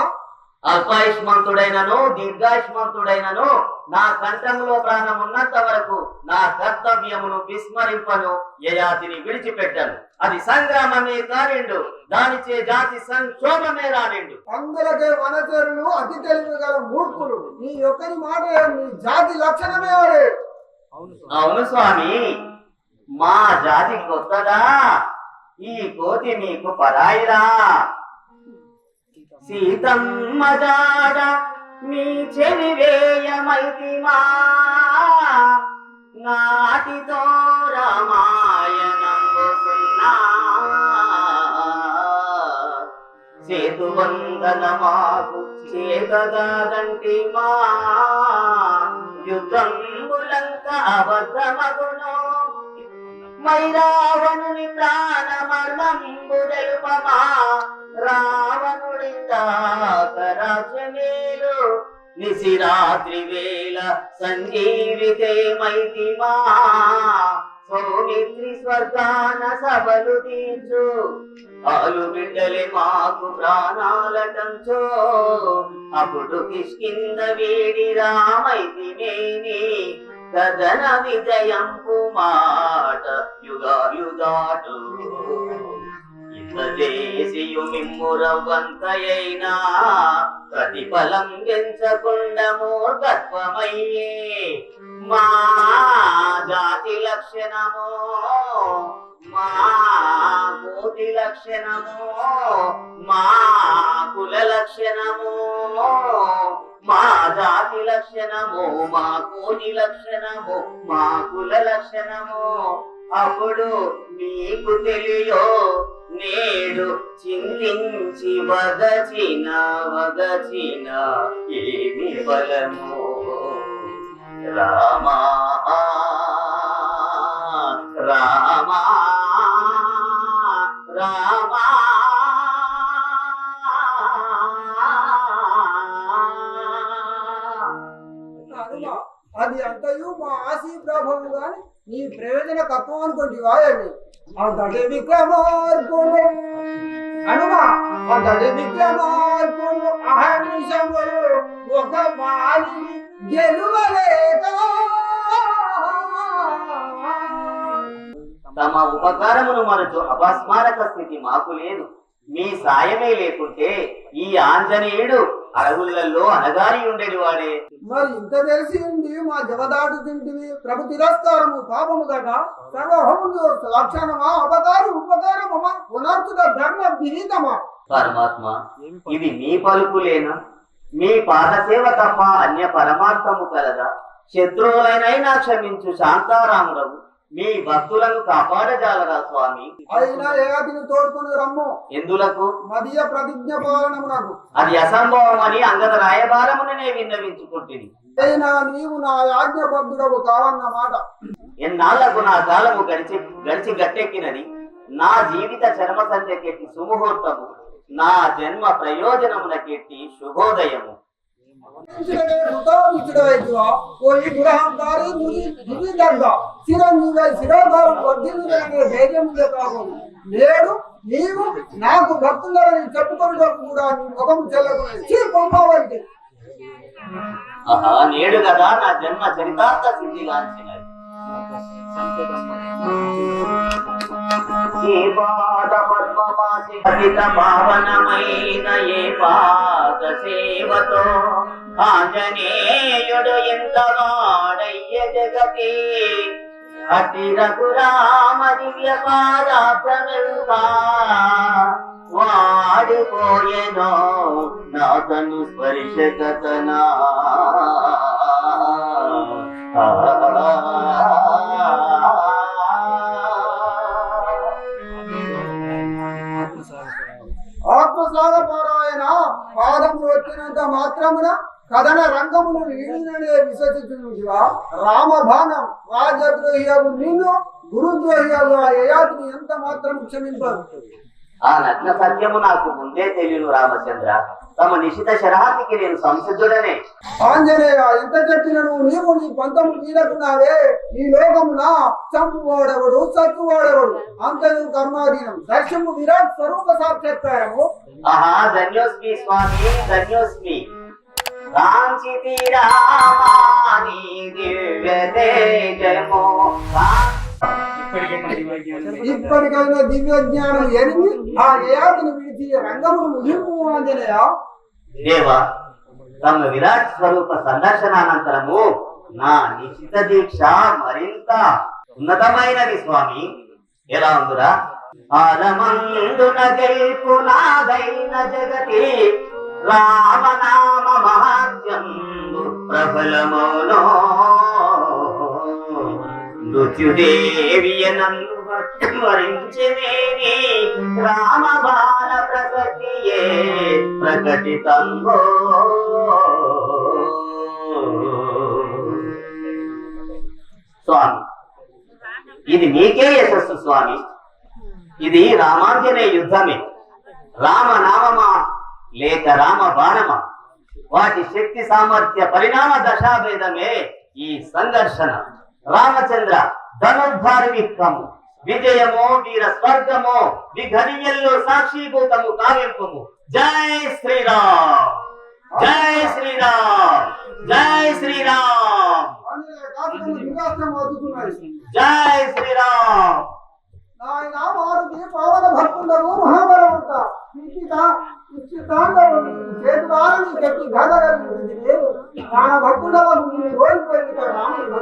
అల్పాయుష్మంతుడైనను దీర్ఘాయుష్మంతుడైనను నా కంఠములో ప్రాణం ఉన్నంత వరకు నా కర్తవ్యమును విస్మరింపను, యయాతిని విడిచిపెట్టను. అది సంగ్రామమే కానిండు, దానిచే జాతి సంక్షోభమే రానిండు. అందులకే వనచరులు అతి తెలివి గల మూర్ఖులు. నీ ఒక్కరి మాట నీ జాతి లక్షణమే వాడే. అవును స్వామి, మా జాతి కొత్తదా, ఈ కోతి మీకు పరాయిరా. సీతమ్మ జాడ మీ చెలివేయమైతిమా, నాటితో రామాయణము సేతువందన మాకు చేతగాదంటిమా, యుద్ధంబులంక అబద్ధమగును, మైరావణుని ప్రాణమర్మంబు తెలుపమా, రావణుడిందాకరాజమేలు నిశిరాత్రి వేళ సంజీవితే మైతిమా, సౌమిత్రి స్వర్గాన సభలు తీర్చు, ఆలు బిడ్డలే మాకు ప్రాణాలటంచో, అప్పుడు కిష్కింద వేడి రామైతినేని, కదన విజయంపు మాట యుగాయుగాటు, ఇంత చేసియు మిమ్మురవంతయైనా ప్రతిఫలం పెంచకుండా మూర్ఖత్వమయ్యే, మా జాతి లక్షణము మా కోటి లక్షణము, మా కుల లక్షణము, మా జాతి లక్షణము, మా కోటి లక్షణము, మా కుల లక్షణము, అప్పుడు మీకు తెలియో నేడు చింతించి వగచిన ఏమి బలము. రామా రామా రామా అది అంతయు మా ఆశీ ప్రభావం గాని నీ ప్రయోజన తత్వం అనుకోండి వాయండి. అంతటి విక్రమార్కుడు అనుమా, అంతటి విక్రమార్కుడు అహర్నిశములు ఒక వారి గెలువలేక తమ ఉపకారమును మనకు అపస్మారక స్థితి మాకు లేదు. మీ సాయమే లేకుంటే ఈ ఆంజనేయుడు అడవులలో అనగారి ఉండేది వాడే. మరి ఇంత తెలిసి ఉండి మా జవదాటు తింటివి ప్రభు తిరస్కారము పాపము కదా. సర్వహోము లక్షణమా అపకారం ఉపకారమా పునర్చుద ధర్మ విహితమా. పరమాత్మ, ఇవి మీ పలుకులేనా? మీ పాదసేవ తప్ప అన్య పరమార్థము కలదా? శత్రువులైనైనా క్షమించు శాంతారాముడవు, మీ భక్తులను కాపాడజాలరా స్వామి. అయినా ఏతిని తోడుకుని రమ్ము. ఎందులకు? మదియ ప్రతిజ్ఞ పాలనమునకు. అది అసంభవం అని అంగద రాయబారముననే విన్నవించుకుంటుంది. అయినా నీవు నా యాజ్ఞబద్ధుడవు కావన్నమాట. ఎన్నాళ్లకు నా కాలము గడిచి గట్టెక్కినది. నా జీవిత చర్మ సంధ్యకెట్టి సుముహూర్తము, నా జన్మ ప్రయోజనమునకెట్టి శుభోదయము. నేడు నీవు నాకు భక్తులని చెప్పుకోవడం కూడా నీ ముఖం చెల్లకుండా. ఆహా, నేడు కదా నా జన్మ చరితార్థ సిద్ధిగాంచినది. ఏ పాద పద్మవాసి పతిత పావనమైన ఏ పాద సేవతో ఆంజనేయుడు ఎంత వాడయ్య జగతి, అతి రఘురామ దివ్య పాదాప్రమెరుగా వాడిపోయెనో నాతను స్పర్శకతనా. ఆత్మసాగపారాయణ పాదము వచ్చినంత మాత్రమున కథన రంగమును వీడిననే విశ్వసించుగా రామబాణం రాజద్రోహియగు నిన్ను గురుద్రోహియగు ఆ యయాతిని ఎంత మాత్రం క్షమింపరు. ఆ నగ్న సత్యము నాకు ముందే తెలియను రామచంద్ర. తమ నిశిత శరార్థికి నేను సంసిద్ధుడనే. ఆంజనేయ ఎంత చెప్పినను నీవు నీ పంతము తీరకున్నావే. ఈ లోకమున చంపువాడెవడు చచ్చువాడెవడు అంతయు కర్మాధీనం. దర్శము విరాట్ స్వరూప సాక్షాత్కారము. ఆహా, ధన్యోస్మి స్వామి, ధన్యోస్మి. కాంచితి రామాని దివ్య తేజమో. ఇప్పటికైనా దివ్య జ్ఞానం ఎరిగి ఆ యయాతిని విడిచి రంగమును ముగింపు ఆంజనేయ. దేవా, తమ విరాట్ స్వరూప సందర్శనానంతరము నా నిశ్చిత దీక్ష మరింత ఉన్నతమైనది స్వామి. ఎలా ఉందిరా? ఆలమందున గెల్పు నాదైన జగతి రామనామ మహాత్మ్యం ప్రబలమౌనో. మృత్యుదేవియనన్ను వరించనేని రామబాణ ప్రసక్తియే ప్రకటితంగో. స్వామి, ఇది మీకే యశస్సు స్వామి. ఇది రామాంజనేయ యుద్ధమే. రామనామమా లేక రామ బాణమా, వాటి శక్తి సామర్థ్య పరిణామ దశాభేదమే ఈ సంఘర్షణ. రామచంద్ర ధనుర్ధారి విక్రము, విజయమో వీర స్వర్గమో విఘనియల్లో సాక్షిభూతము కావింపము. జై శ్రీరామ్, జై శ్రీరామ్, జై శ్రీరామ్, జై శ్రీరామ్. నాయన వారికి పవన భక్తులకు మహాబలవంత చేతుదారని చెప్పి గద కలిగింది లేదు. నాన్న భక్తులకు ఓడిపోయింది రాముడు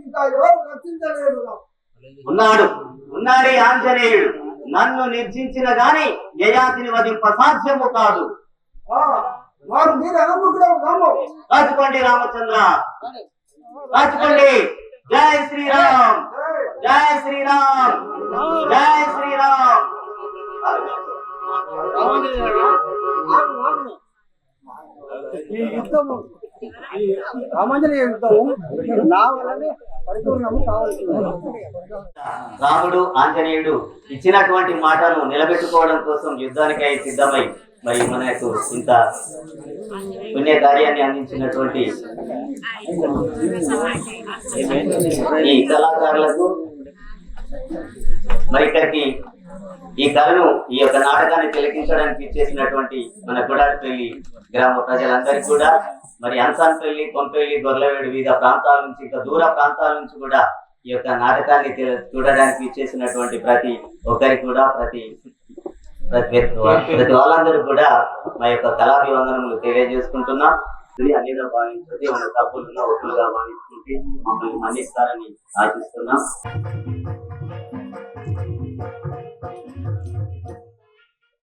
ఇంకా ఎవరు రక్షించలేడు. ఉన్నాడు, ఉన్నాడే ఆంజనేయుడు. నన్ను నిర్జించిన గాని యయాతిని వధింప సాధ్యము కాదు. వారు మీరు అనుకుంటున్నాము గమ్ము. రాచుకోండి రామచంద్ర, రాచుకోండి. జై శ్రీరామ్, జై శ్రీరామ్, జై శ్రీరామ్. ఈ యుద్ధము రామాంజనేయ యుద్ధము నా వల్లనే పరిపూర్ణము కావాల్సింది. రాముడు ఆంజనేయుడు ఇచ్చినటువంటి మాటను నిలబెట్టుకోవడం కోసం యుద్ధానికై సిద్ధమై మరి మనకు ఇంత పుణ్య కార్యాన్ని అందించినటువంటి ఈ కళాకారులకు మరి ఇక్కడికి ఈ కళను ఈ యొక్క నాటకాన్ని తిలకించడానికి చేసినటువంటి మన గుడాడపల్లి గ్రామ ప్రజలందరికీ కూడా మరి అంసాన్పల్లి, కొంపల్లి, గొర్లవేడు వివిధ ప్రాంతాల నుంచి ఇంకా దూర ప్రాంతాల నుంచి కూడా ఈ యొక్క నాటకాన్ని చూడడానికి చేసినటువంటి ప్రతి ఒక్కరికి కూడా ప్రతి వాళ్ళందరూ కూడా మా యొక్క కళాభివందనములు తెలియజేసుకుంటున్నాం. అన్నిగా భావించి మన తప్పులుగా ఒప్పులుగా భావించుకుంటే మమ్మల్ని మన్నిస్తారని ఆశిస్తున్నాం.